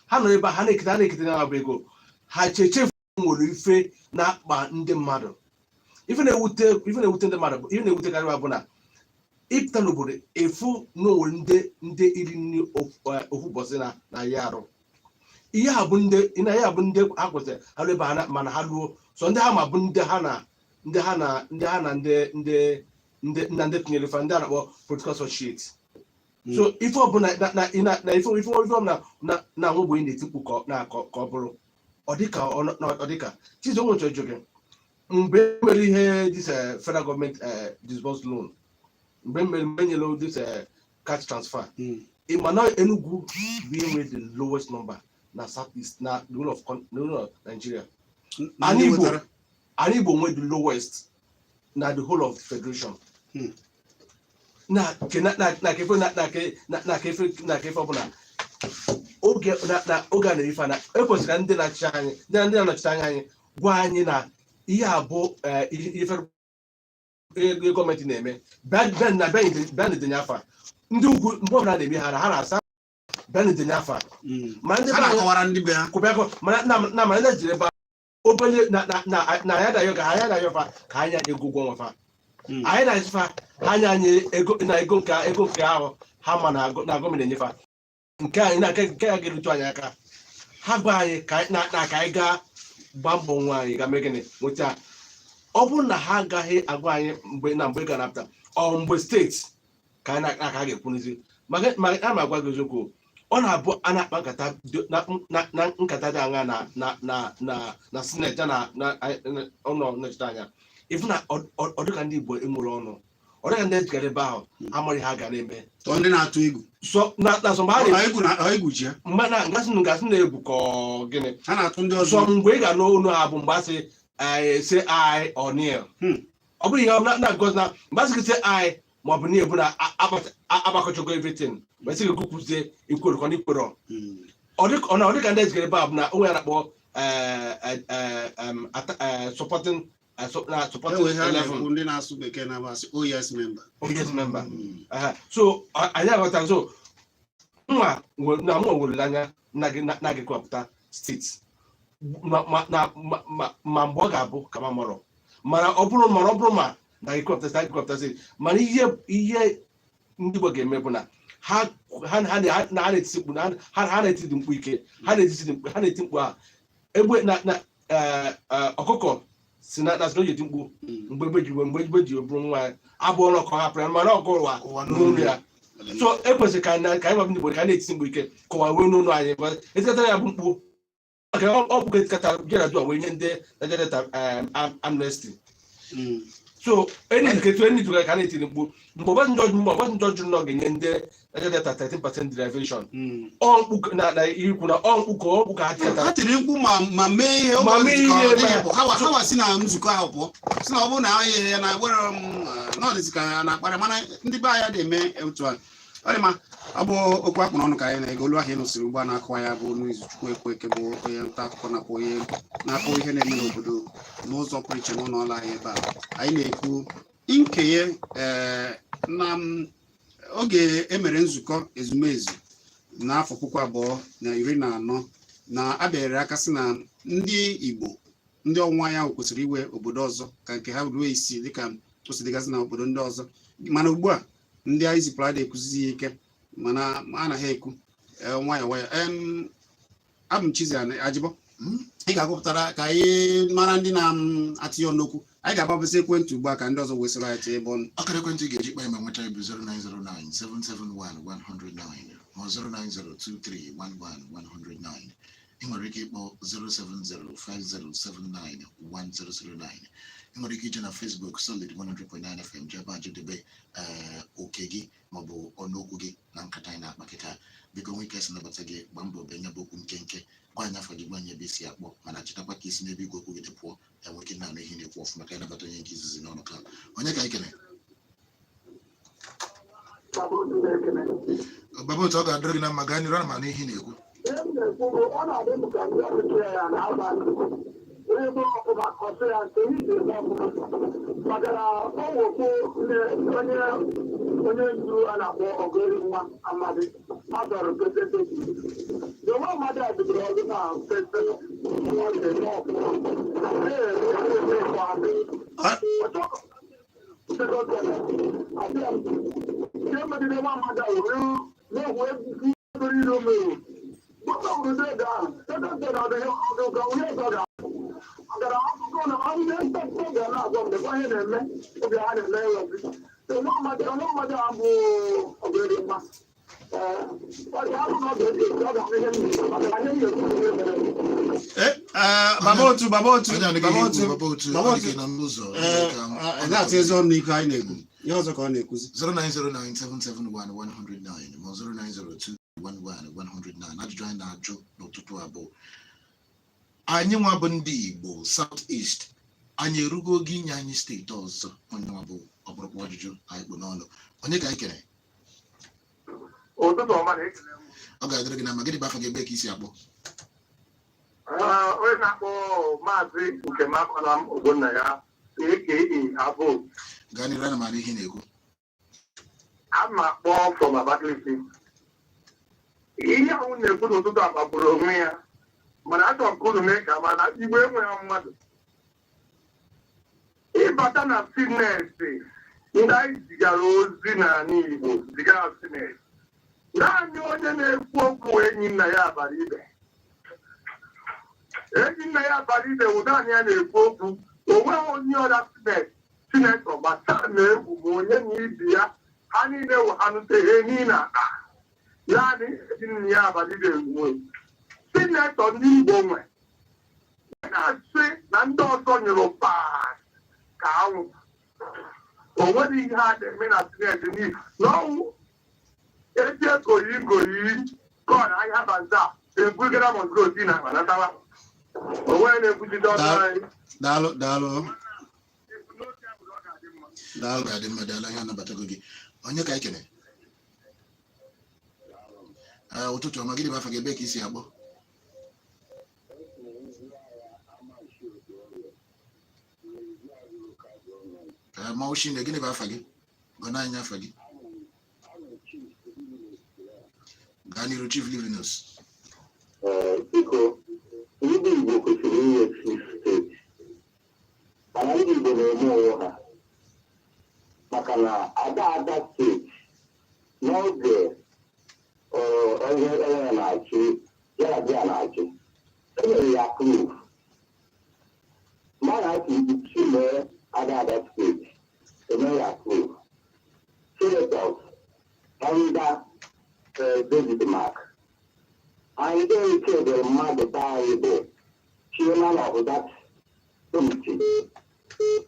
ha nọ ebe ha na-ekete ya ọba ego ha chechefu nwere ife na-akpa ndị mmadụ ife na-ewute ndị mmadụ ife na-ewutekarị bụ na ịpụta n'obodo efu n'onwere ndị iri nri ofu ụbọchị na ya arụ ihe a bụ ndị ha kwesịrị arụ ebe ha mana ha ruo so ndị ha ma bụ ndị tinyere fa ndị a na-akpọ political associate so ife ọbụla ife ọbụla na nwa ogbenye na-etikpu ka ọ bụrụ ọ dịka Chizzy onwe nchọ gị mgbe mere ihe this federal government disbursed loan mgbe nyere this cash transfer ịma na Enugu bụ ihe nwere the lowest number na South East na the whole of Nigeria anyị Igbo nwere the lowest na the whole of the federation na kefe ọbụla oge a na-erife na ekwesịrị ndị na-anọchite anya anyị gwa anyị na ihe a bụ ife gọọmenti na-eme bịa na-edenye afa ndị ugwu mgbe ọbụla na-eme ha na-asa bịa na-edenye afa ma ndị be ha mana ndị jiri ebe obenye na ya dayo fa ka anya ego ụgwọ nwafa anyị na-echefa anya anyị ego nke ahụ ha ma na gọọmenti enyefa nke anyị nke ya ga-erutu anyị aka ha gwa anyị ka anyị gaa gba mbọ nwa anyị ga mee gịnị nweta ọ bụrụ na ha agaghị agwa anyị mgbe ga napụta ọ mgbe steeti ka anyị aka ga-ekwunizi maka a na-agwa gị eziokwu ọ na-abụ a na-akpa nkata dị aṅa na sineti na ọnụ nnọchite anya ifu na ọ dịka ndị Igbo enwere ọnụ ọ dịka ndị ejikere ebe ahụ amaghị ha ga na-eme ndị na-atụ egwu so mgbe na ngasị na-egwu ka gịnị ha na-atụ ndị ọzọ so mgbe ị ga n'onu ha bụ mgbe asị say I or Neil ọ bụrụ ihe na-agọzi na mgbe asị gị say I ma ọ bụ na-ebu na agbakọchago everything mgbe sị gị kwuzie ikwerukọ n'ikwerọ ọ dị ka ndị ezigara ebe a bụ na onwe ya na-akpọ supporting enwe ha na-ekwu ndị na-asụ bekee na-amasị OYS member. So anyị aghọtara so nwa na mụ nwere anya na gị kọpụta steeti ma mgbe ọ ga-abụ ka ma mọrọ mana ọ bụrụ ma na gị kọpụta steeti mana ihe ndị Igbo ga-eme bụ na ha na-eti mkpu ike ha na-eti mkpu ha egbe na ọkụkọ si na eti mkpu mgbe egbe ji bụrụ nwa abụọ n'ọkọ hapụrụ ya mana ọkụ ụwa n'olu ya so ekwesịrị ka anyị gwa ndị Igbo ka na-eti mkpu ike kọwa wee n'ụlọ anyị etikata ya bụ mkpu maka ọ bụ etikata jeradua wee nye ndị Nigeria amnesty so enyi tụrụ ka na-etiri mkpu mgbe ọbọdụ njọ nọ ga-enye ndị Nigeria 13% derivation ọmkpu na ikwu na ọmkpu ka ha tiri mkpu ma mee ihe ha si na nzukọ ahụ pụọ si na ọ bụrụ na anyị ya na were nọdịzi ka ya na-akparị mana ndị be anyị na-eme otu a ọ dị ma ọ bụ okwu akpụ n'ọnụ ka anyị na-ego olu ahịa nụsiri ugbu a na-akụwa ya bụ n'izu Chukwu Ekweke bụ onye nta akụkọ nakwa onye na-akọ ihe na-eme n'obodo n'ụzọ pụrụ iche n'ụlọ ọrụ anyị ebe a anyị na-ekwu nkenye na oge emere nzukọ ezumezu n'afọ 2014 na abịara aka sị na ndị Igbo ndị ọnwụnwa anyanwụ kwesịrị iwe obodo ọzọ ka nke ha ruo isi dịka o si dịgasị na obodo ndị ọzọ mana ugbu a ndị anyị zipụrụ adị ekwuzizi ya ike mana anaghị ekwu nwayọ nwayọ abụ m Chizzy Ajịbọ ị ga-agụpụtara ka anyị mara ndị na-atụ ya n'okwu anyị ga-agbapụsị ekwentị ugbu a ka ndị ọzọ wesịrị anyị tee ebe ọnụ ọkara ekwentị ga-eji kpa ma nweta bụ 0909771 109 ma 0902311 ị nwere ike ịkpọ 07050791009 ị nwere ike ije na Facebook Solid 100.9 FM jebe ajụdebe oke gị maọbụ ọnụokwu gị na nkata anyị na-akpa kịta biko nwee ike si nabata gị gba mbọ benye bụ okwu nkenke gwa anyị afọ gị gwa anyị ebe isi akpọ mana chetakwa ka isi n'ebe igwe okwu gị dị pụọ enwe ike na-anụ ihe na-ekwu ọfụma ka anyị nabata onye nke izizi n'ọnụ ka onye ka anyị kene baba otu ọ ga-adịrị gị na mma gaa n'iru ana ma n'ihe na-ekwu maka na ọwụkwu onye ndu a na-akpọ Ogori nwa Amadi azọrọ pesete nwa Amadi adịbụrụ ọrụ na pese ihe megide nwa Amadi were na-egwu egwu ilo mere agara akụkọ na ahụhụ ntakịrị ga na-agwa mgbe ihe na-eme oge ha na-eme ewebi nwa mmadụ abụ Ogori nwa baba otu na-atụ ezi ọnụ ike anyị na-ekwu ihe ọzọ ka ọ na-ekwuzi 0909771 ma 0902111 ajụjụ anyị na-ajụ n'ụtụtụ abụọ anyị nwa bụ ndị Igbo South East anyị erugo oge inye anyị steeti ọzọ onye nwa bụ ọkpụrụkpụ ajụjụ anyị kpụ n'ọnụ onye ka anyị kere ọ ga-adịrị gị na ma gịnị bụ afọ gị ebe ka isi akpọ onye na-akpọ maazị Nkemakọla Ogbonna ya aka abụ gaa n'iru ana mara ihe na-ekwu a ma akpọ from Abakaliki ihe ahụ na-ekwu n'ụtụtụ akpagburu onwe ya mana achọrọ ka unu mee ka mana Igbo enweghị mmadụ ịbata na sineti ndị anyị zigara ozi n'ala Igbo zigara sineti naanị onye na-ekwu okwu enyi nna ya abara ibe enyi nna ya abara ibe bụ naanị ya na-ekwu okwu onweghị onye ọrịa sinetọ gbasara na egwu ma onye na ibi ya ha niile wụhanụteghe niile akpa naanị enyi nna ya abara ibe nwe sinetọ ndị Igbo nwe na-asị na ndị ọzọ nyụrụ pas ka anwụ o nwere ihe a na-eme na sineti n'ọnwụ eji ekoyi kọọ ahịa baza ebugara mọzgoti na manatawa o nwere na-ekwuchite ọnụ anyị daalụ ga-adị mma daalụ ihe anabatago gị onye ka anyị kere ụtụtụ ọma gịnị bụ afa gị ebe ka isi agbọ ma oshi na gịnị bụ afa gị gọna anyị afa gị gaa n'iru Chief Livinus. Biko ndị Igbo kwesịrị inye steeti mana ndị Igbo na-eme onwe ha maka na ada steeti n'oge onye na-achị ya na bịa na-achị emere ya proof mana si mee ada steeti emere ya proof senators under David Mark and then say the mother Bible chairman of that committee.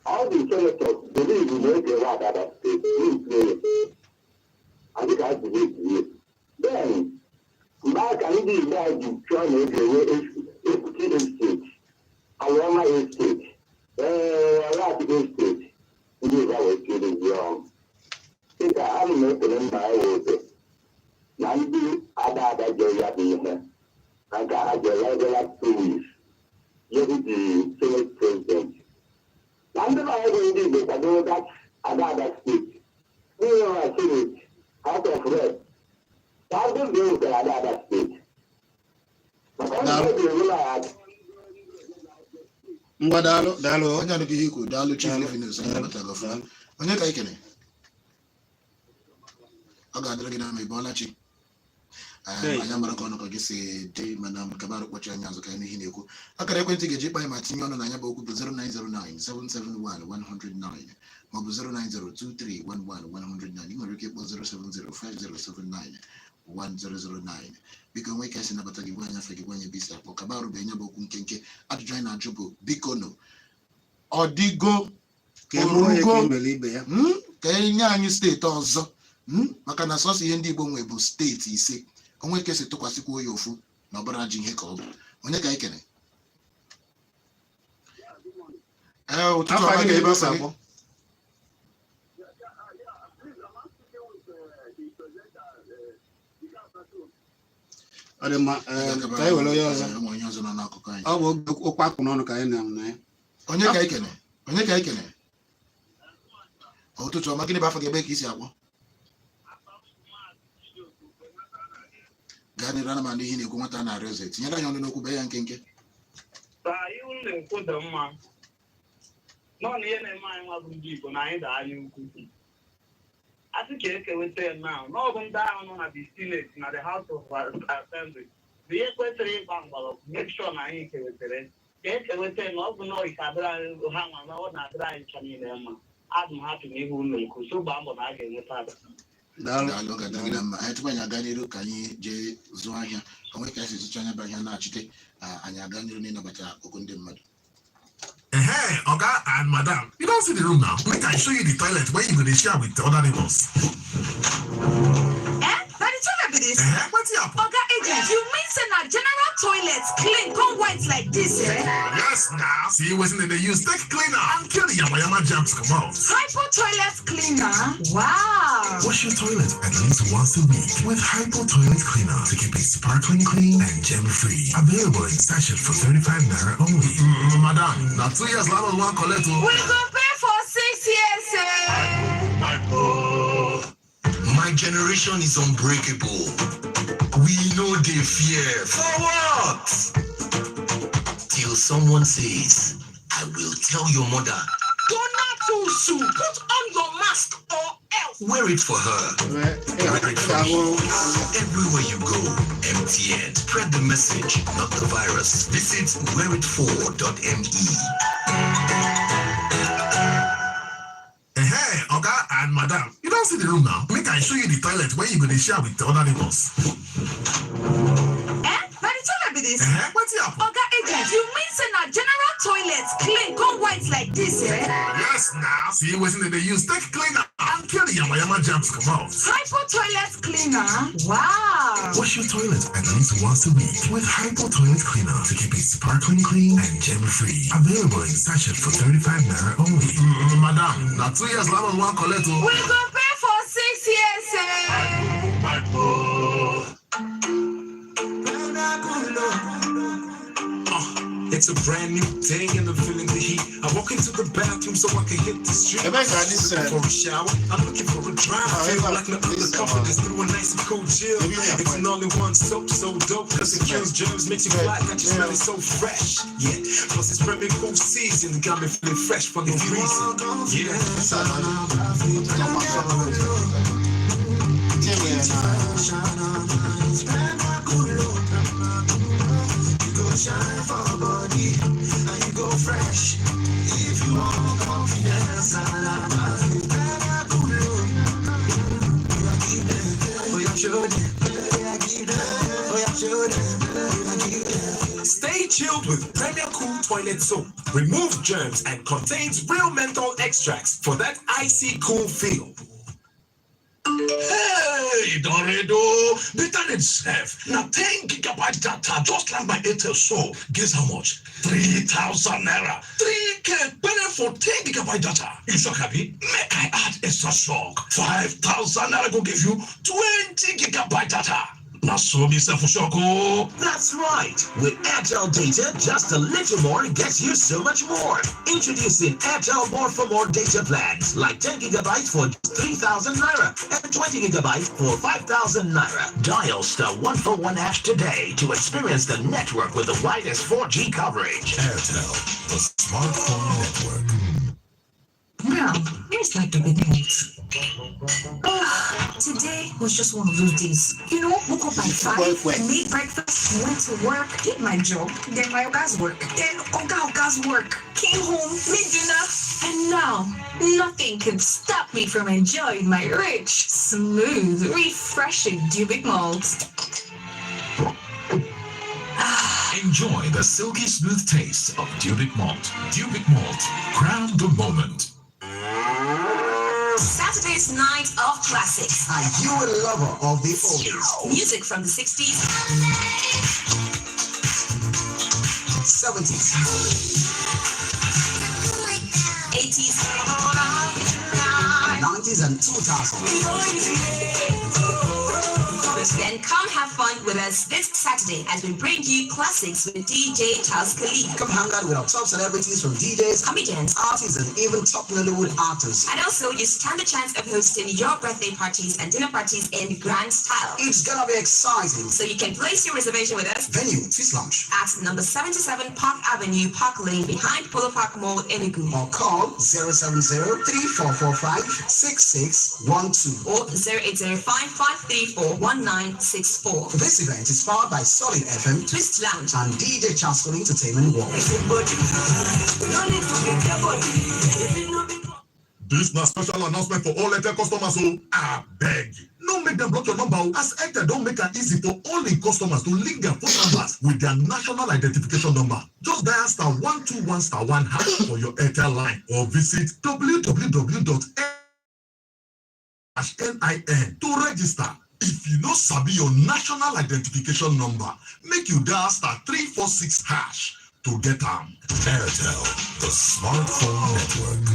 All the senators believe in the right of that state. I think I believe it. Then, back and the guy you try to equity estate, Aloma estate, Rapid estate, and this I was feeling young. I think I haven't met them by water. Nanti ada jaya di sana, ada jaya 2 weeks. Jadi di Senate President. Nanti kalau ini berkata that ada state, ini orang Senate out of red. Nanti dia ada state. Makanya dia bilang. Mbak Dalo. Onye ada kihiku, Dalo Chief Livinus, onye ka ikene. Aga adịrị gị na ma ịbọọla chi. Anya mara ka ọnụ ka gị si dị mana kabarụ kpọchi anya azụ ka anyị n'ihi na-ekwu akara ekwentị ga-eji ịkpa anyị ma tinye ọnụ na anya bụ okwu bụ 09097711009 maọbụ 09023111009 ị nwere ike ịkpọ 07050791009 biko nwee ka esi nabata gị gwa anyị afọ gị gwa anyị ebe isi akpọ kabarụ bụ anya bụ okwu nkenke ajụjụ anyị na-ajụ bụ biko no ọ dịgo orugo ka enye anyị steeti ọzọ maka na sọsọ ihe ndị Igbo nwe bụ steeti ise onwe ka esi tụkwasịkwa ya ofu na ọbara ji ihe ka ọ bụ onye ka anyị kene ụtụtụ ọma gị ebe afọ gị ọ dị mma ka anyị were onye ọzọ onye ọzọ nọ n'akụkụ anyị ọ bụ okwu akpụ n'ọnụ ka anyị na ya onye ka anyị kene ụtụtụ ọma gịnị bụ afọ gị ebe ka isi akpọ gaa n'iru ana m ihe na-ekwu nwata na-arị ọzọ tinyere anyị ọnụ n'okwu bee ya nkenke iwu na-ekwu dị mma nọ na ihe na-eme anyị nwa bụ ndị Igbo na anyị daa anya ukwu asị ka ekeweta ya na ọ bụ ndị ahụ nọ na the Senate na the House of Assembly bụ ihe kwesịrị ịgba mgbọrọgwụ make sure na anyị kewetere ka ekeweta na ọ bụ na ọyị ka adịrị anyị ha nwa na ọ na-adịrị anyị ncha niile mma adụ m hapụ n'ihu ụlọ ekwu so gbaa mbọ na a ga-enweta ada daalụ ga-adịrị gị na mma anyị tupu anyị aga n'iru ka anyị jee zụọ ahịa onwe ka esi zụcha anya bụ ahịa na-achite anyị aga n'iru n'ịnabata okwu ndị mmadụ Hey, Oga and Madam, you don't see the room now. Make I show you the toilet where you gonna share with the other neighbors. What's up? Oga agent, you mean say na general toilets clean come white like this, eh? Yes, now. See, wasn't in the use take cleaner and kill the yama jams come out. Hypo toilet cleaner? Wow. Wash your toilet at least once a week with Hypo toilet cleaner to keep it sparkling clean and germ-free. Available in sachet for 35 naira only. Madam, now 2 years later, one collect. We go pay for 6 years, eh? Hypo. My generation is unbreakable. We know they fear. For what? Till someone says, I will tell your mother, Donatusu, put on your mask or else. Wear it for her. Wear it for me. Everywhere you go, MTN. Spread the message, not the virus. Visit wearit4.me. Hey, Oga and Madam, you don't see the room now. Make I show you the toilet where you gonna share with the other neighbors. This. What's up? Oga agent, you mean say na general toilets clean come white like this, eh? Yes, now. See, wasn't in the use take cleaner and kill the yama jams come out. Hypo toilet cleaner? Wow. Wash your toilet at least once a week with Hypo toilet cleaner to keep it sparkling clean and germ-free. Available in sachet for 35 naira only. Madam, now 2 years later, one collect. We go pay for 6 years, eh? Hypo. It's a brand new day and I'm feeling the heat. I walk into the bathroom so I can hit the street. I'm looking for a shower. I'm looking for a dry feel like no other comfort. Just through a nice and cold chill. It's an all-in-one soap, so dope, cause it kills germs, makes you fly, got you smelling so fresh. Yeah, plus it's spreading cool season, got me feeling fresh for no reason. Yeah. Shine for a body and you go fresh. If you want confidence, Stay chilled with Premier Cool Toilet Soap. Removes germs and contains real menthol extracts for that icy cool feel. Hey, Doredo, better than safe. Now 10 gigabyte data just like my Airtel so. Guess how much? 3,000 naira. 3K better for 10 gigabyte data. You shock happy? Make I add extra shock. 5,000 naira go give you 20 gigabyte data. Now so me for shock. That's right. With Airtel data, just a little more gets you so much more. Introducing Airtel More for More data plans, like 10 gigabytes for 3,000 naira and 20 gigabytes for 5,000 naira. Dial *141# today to experience the network with the widest 4G coverage. Airtel, the smartphone network. Now, here's like the big news. Today was just one of those days. Woke up by 5, made breakfast, went to work, did my job, then my Oga's work, then Oga's work, came home, made dinner, and now nothing can stop me from enjoying my rich, smooth, refreshing Dubic malt. Enjoy the silky smooth taste of Dubic malt. Dubic malt, crown the moment. Saturday's night of classics. Are you a lover of the oldies? Music from the 60s, 70s, 80s, 90s, and 2000s. Then come have fun with us this Saturday as we bring you classics with DJ Charles Khalid. Come hang out with our top celebrities from DJs, comedians, artists, and even top Nollywood actors. And also, you stand a chance of hosting your birthday parties and dinner parties in grand style. It's gonna be exciting. So you can place your reservation with us. Venue, Twist Lounge. At number 77 Park Avenue, Park Lane, behind Polo Park Mall, Enugu. Or call 070-3445-6612. Or 08055341964. This event is powered by Solid FM, Twist Lounge, and DJ Chancellor Entertainment World. This is a special announcement for all Airtel customers. So I beg, no make them block your number, as Airtel don't make it easy for all the customers to link their phone numbers with their national identification number. Just dial *121*1# for your Airtel line or visit www.nin to register. If you no sabi your national identification number, make you dial *346# to get them. Airtel, the smartphone network.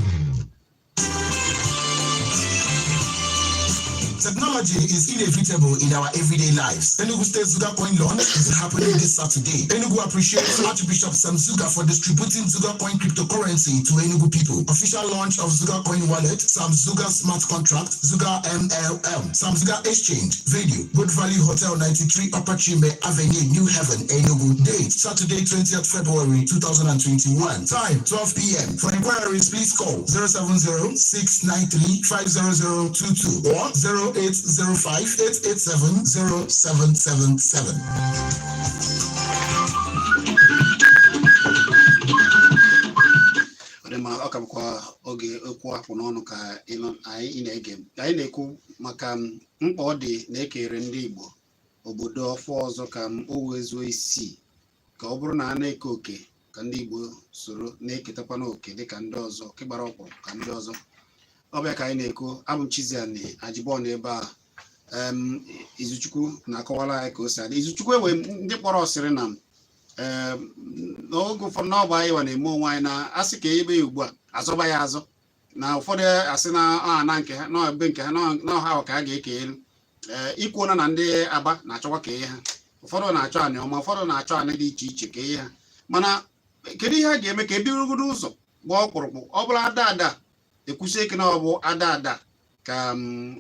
Technology is inevitable in our everyday lives. Enugu State Zuga Coin launch is happening this Saturday. Enugu appreciates Archbishop Sam Zuga for distributing Zuga Coin cryptocurrency to Enugu people. Official launch of Zuga Coin wallet, Sam Zuga smart contract, Zuga MLM, Sam Zuga exchange, venue, Good Value Hotel 93 Upper Chime Avenue, New Haven, Enugu. Date, Saturday 20th February 2021. Time, 12 p.m. For inquiries, please call 070-693-50022 or 0805-887-0777. Ọkamkwa oge okwu apụ n'ọnụ ka anyị na-ege anyị na-ekwu maka mkpa ọ dị na-ekere ndị Igbo obodo ọfọ ọzọ ka o wezuo isi ka ọ bụrụ na a na-eke oke ka ndị Igbo soro na-eketakwa n'oke dịka ndị ọzọ kegbara ọkpụ ka ndị ọzọ. Ọ bịa ka anyị na-ekwu abụ m Chizzy ajibọ n'ebe a Izuchukwu na-akọwara anyị ka o si adị. Izuchukwu ewe ndị kpọrọ ọsịrị na n'oge ụfọdụ na ọ bụ anyị wa na-eme onwe anyị na asị ka ebe ya ugbu a azọba ya azọ na ụfọdụ asị na na nke ha na ebe nke ha na ọha ka a ga-eke elu ikwuona na ndị Aba na-achọkwa ka ihe ha ụfọdụ na-achọ anị ọma ụfọdụ na-achọ anị dị iche iche ka ihe ha mana kedu ihe a ga-eme ka ebirugodo ụzọ gba ọkpụrụkpụ ọ bụla ada ekwusi ike na ọ bụ ada ka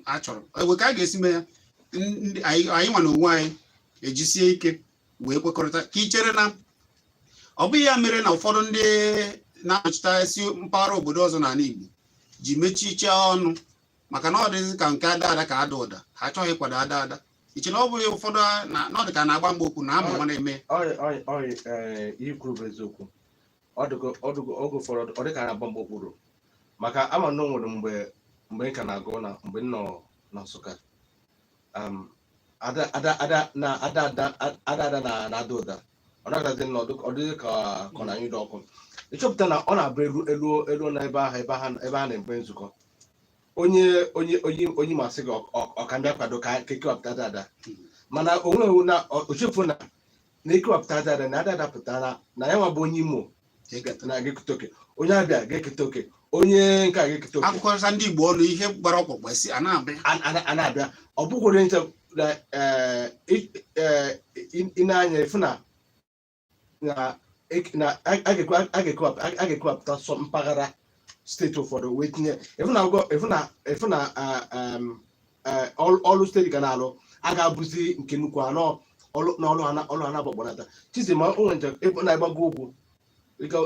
a chọrọ egbe ka a ga-esi mee ya anyị nwa na onwe anyị ejisie ike wee kwekọrịta ka ị chere na ọ bụghị ya mere na ụfọdụ ndị na-anọchite isi mpaghara obodo ọzọ n'ala Igbo ji mechiche ọnụ maka na ọ dịghị ka nke ada ka ada ụda ha achọghị ịkwado ada iche na ọ bụghị ụfọdụ na ọ dị ka na-agba mgbe okwu na ama na-eme ihe kwuru bụ eziokwu oge ụfọdụ ọ dị ka na-agba mgbe okpuru maka ama na o nwere mgbe m ka na-agụ na mgbe m nọ na Nsụka ada na-ada ụda ọ na-adazi na ọ dịghị ka ọ na-anyụ dị ọkụ ịchọpụta na ọ na-abụ elu na ebe a na-eme nzukọ onye masị gị ọka ndị akwado ka ekewapụta dada mana onweghị na ochefu na ekewapụta dada na adada pụtara na ya nwa bụ onye Imo na-geketa oke onye Abịa ga-eketa oke onye nke a ga-eketa oke akụkọcha ndị Igbo ọnụ ihe gbara ọkpụkpụ esi a na-abịa ọ bụghị nche ịna-anya efu na a ga-ekewapụta sọ mpaghara steeti ụfọdụ wee tinye efu na ọlụ steeti ga na-alụ a ga-abụzi nke nnukwu anọ ọlụ ha na-agbagbanata Chizzy ma o nwere njem na-agbago ugwu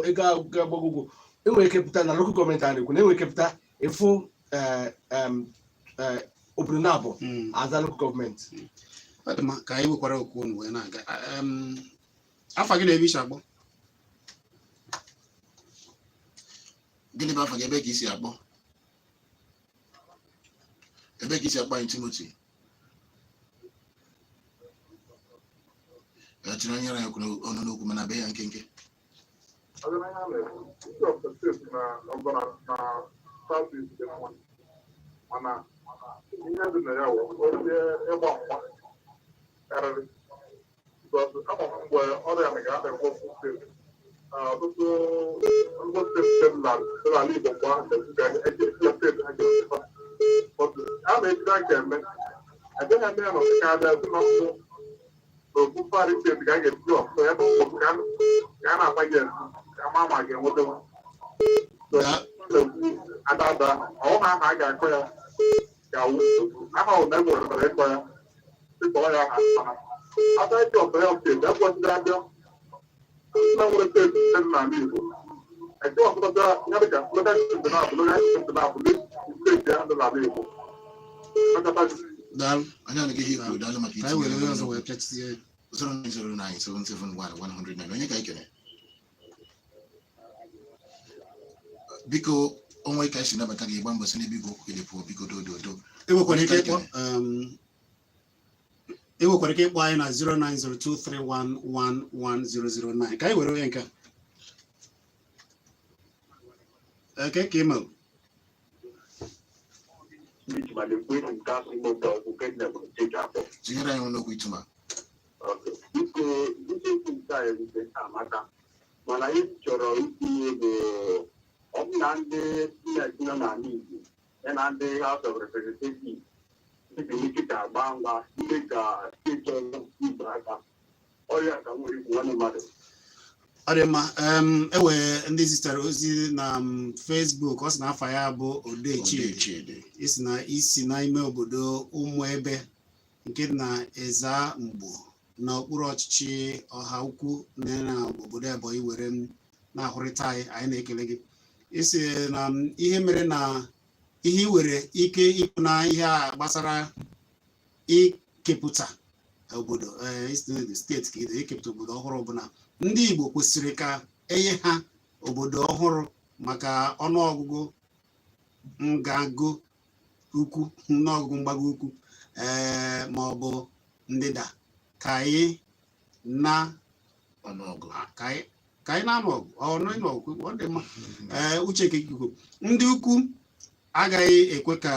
ịga agbago ugwu enwere ike pụta na lokal gọọmenti a na-ekwu na enwere ike pụta efu obodo na-abụ aza lokal gọọmenti ka anyị nwekwara okwu unu wee na-aga afa gị na-ebe isi agbọ gịnị bụ afọ gị ebe ka isi akpọ anyị Timothy ya chịrị onye ara ya kwuru ọnụ n'okwu mana be ya nkenke mana ihe dị na ya onye ịgba mgba karịrị mgbe ọrịa ga na-ekwu steeti ọtụtụ ndị steeti n'ala Igbo mgbe a na-ejide aka eme agaghị eme ya n'ọtụka abịa dị n'ọkụ n'okwu parị steeti ka a ga-eji ọtụtụ ya n'ụkwụ ka a na-agbaghị ezi ka ama ma ga-enwetewa adada ọhụrụ ahụ a ga-akọ ya ga-awụ aha ụna egwere ịkọ ya dịka ọya ha mana ata eji ọtọ ya steeti ekwesịrị abịa na nwere steeti dị n'ala Igbo eji ọtụtụ ya dịka lokal steeti na-abụ steeti na-abụ steeti ya dị n'ala Igbo anya na gị ihe kwuru daalụ maka itinye 0909771 onye ka anyị kere biko onwe ka esi nabata gị gba mbọ si n'ebe igwe okwu elepụ biko dododo enwekwara ike ịkpọ anyị na 09023111009 ka anyị were onye nke eke ka email tinyere anyị n'okwu ituma mana anyị chọrọ itinye bụ ọ bụ na ndị sineti nọ n'ala Igbo ya na ndị House of Representatives ndị ike ga-agba mgba ime ka steeti ọzọ Igbo aka ọrịa ka nwere ikwu nwanne mmadụ ọ dị mma ewe ndị zitere ozi na Facebook ọ sị na afa ya bụ Odechidi isi n'ime obodo ụmụ ebe nke na eza mgbo n'okpuru ọchịchị ọha ukwu na obodo Ebonyi were na-ahụrịta anyị na-ekele gị isi na ihe mere na ihe iwere ike ịpụ na ihe a gbasara ikepụta obodo steeti ka ikepụta obodo ọhụrụ bụ na ndị Igbo kwesịrị ka enye ha obodo ọhụrụ maka ọnụọgụgụ ngago ukwu ọnụọgụgụ mgbago ukwu ma ọ bụ ndịda ka anyị na-anụ ọgụ ọ dị mma uche kekiko ndị ukwu agaghị ekwe ka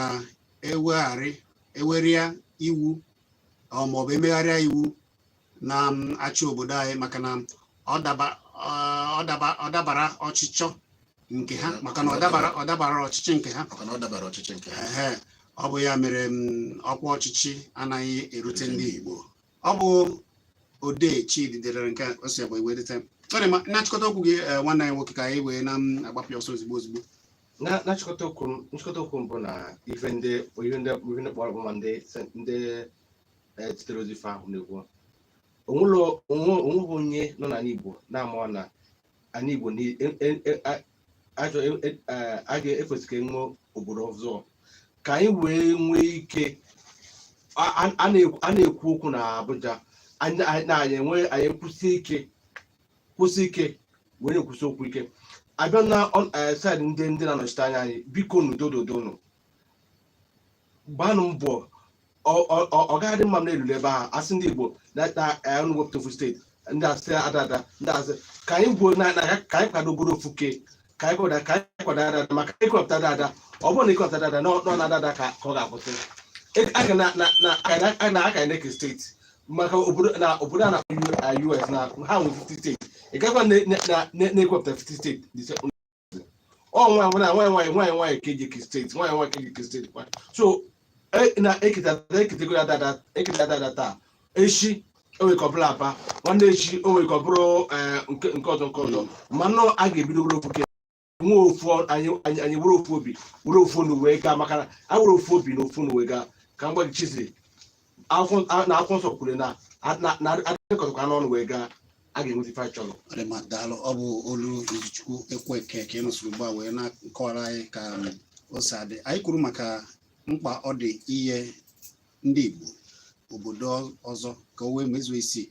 ewerịa iwu maọbụ emegharịa iwu na-achị obodo anyị maka na ọ dabara ọchịchọ nke ha maka na ọ dabara ọchịchị nke ha ọ bụ ya mere ọkwa ọchịchị anaghị erute ndị Igbo ọ bụ Odechidi dere nke o si agba iwedete sorry ma na-achịkọta okwu gị nwanne anyị nwoke ka anyị wee na-agbapụ ọsọ ozugbo na-achịkọta okwu m bụ na ife ndị kpọrọ ọbụma ndị sitere ozi ife ahụ na-ekwu onweghị onye nọ n'ala Igbo na-ama na ala Igbo a ga-efesi ka enwe obodo ọzọ ka anyị wee nwee ike a na-ekwu okwu na Abuja anyị kwụsị ike wee na-ekwusi okwu ike abịa na saịdị ndị na-anọchite anya anyị biko n'udododonu gbanụ mbọ ọ gaghị mma m na-erule ebe ahụ asị ndị Igbo na wepụta ofu steeti ndị asị adada ndị asị ka anyị gbuo ka anyị kwado ofu ke ka anyị kwado adada maka ịkọpụta dada ọ bụrụ na ịkọpụta dada nọ na dada ka ọ ga-akwụsị aka na-eke steeti maka obodo a na-akpọ US na ha nwere 50 steeti ị gakwa na-ekwepụta 50 steeti nwaanyị ka eji eke steeti nwaanyị ka eji eke steeti so eketego dada taa echi owekọbụla apa nwanne echi owekọbụrụ nke ọzọ manụ a ga-ebido were ofu ke nwe ofu anyị were ofu obi were ofu onu wee gaa maka na a were ofu obi na ofu onu wee gaa ka mgbe Chizzy na akwụkwọ nsọ kwuru na adịkọtakwa n'ọnụ wee gaa a ga-enweta ife chọrọ daalụ ọ bụ olu Izuchukwu Ekweke ka ị nụsịrị ugbu a wee na-akọwara anyị ka o si adị anyị kwuru maka mkpa ọ dị ihe ndị Igbo obodo ọzọ ka o wee mezuo isi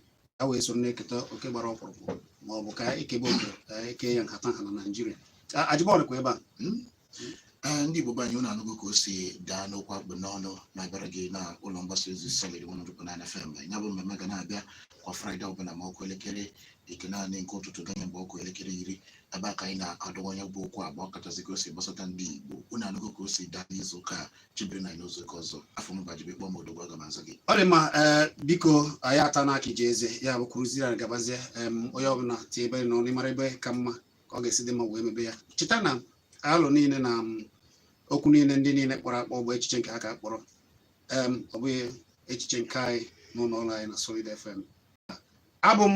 a wee soro na-eketa oke gbara ọkpụrụkpụ ma ọ bụ ka ekebe obodo ka eke ya nhata nha na Naịjirịa ajịbọọlụ kwa ebe a ndị Igbo banye ụlọ anụgo ka o si daa n'okwu akpụ n'ọnụ na-abịara gị na ụlọ mgbasa ozi Solid 100.9 FM ya bụ mmemme ga na-abịa kwa Fraịde ọbụla ma ọkụ elekere ike naanị nke ụtụtụ ganye mgbe ọkụ elekere 10 ebe a ka anyị na-adọwanye bụ okwu agba ọkachasị ka o si gbasata ndị Igbo ụlọ anụgo ka o si daa n'izu ụka chibiri na n'izu ụka ọzọ afọ mbajibe kpọọ m odogbo aga m aza gị ọ dị mma biko anyị ata na akị ji eze ya bụ kwuruziri anyị gabazie onye ọbụla tie ebe nọ n'ịmara ebe ka mma ka ọ ga-esi dị mma wee mebe ya cheta na alụ niile na okwu niile ndị niile kpọrọ akpọ bụ echiche nke aka kpọrọ ọ bụghị echiche nke anyị n'ụlọ ọrụ anyị na Solid FM abụ m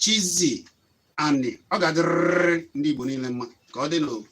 Chizzy Ani ọ ga-adịrịrị ndị Igbo niile mma ka ọ dị n'obodo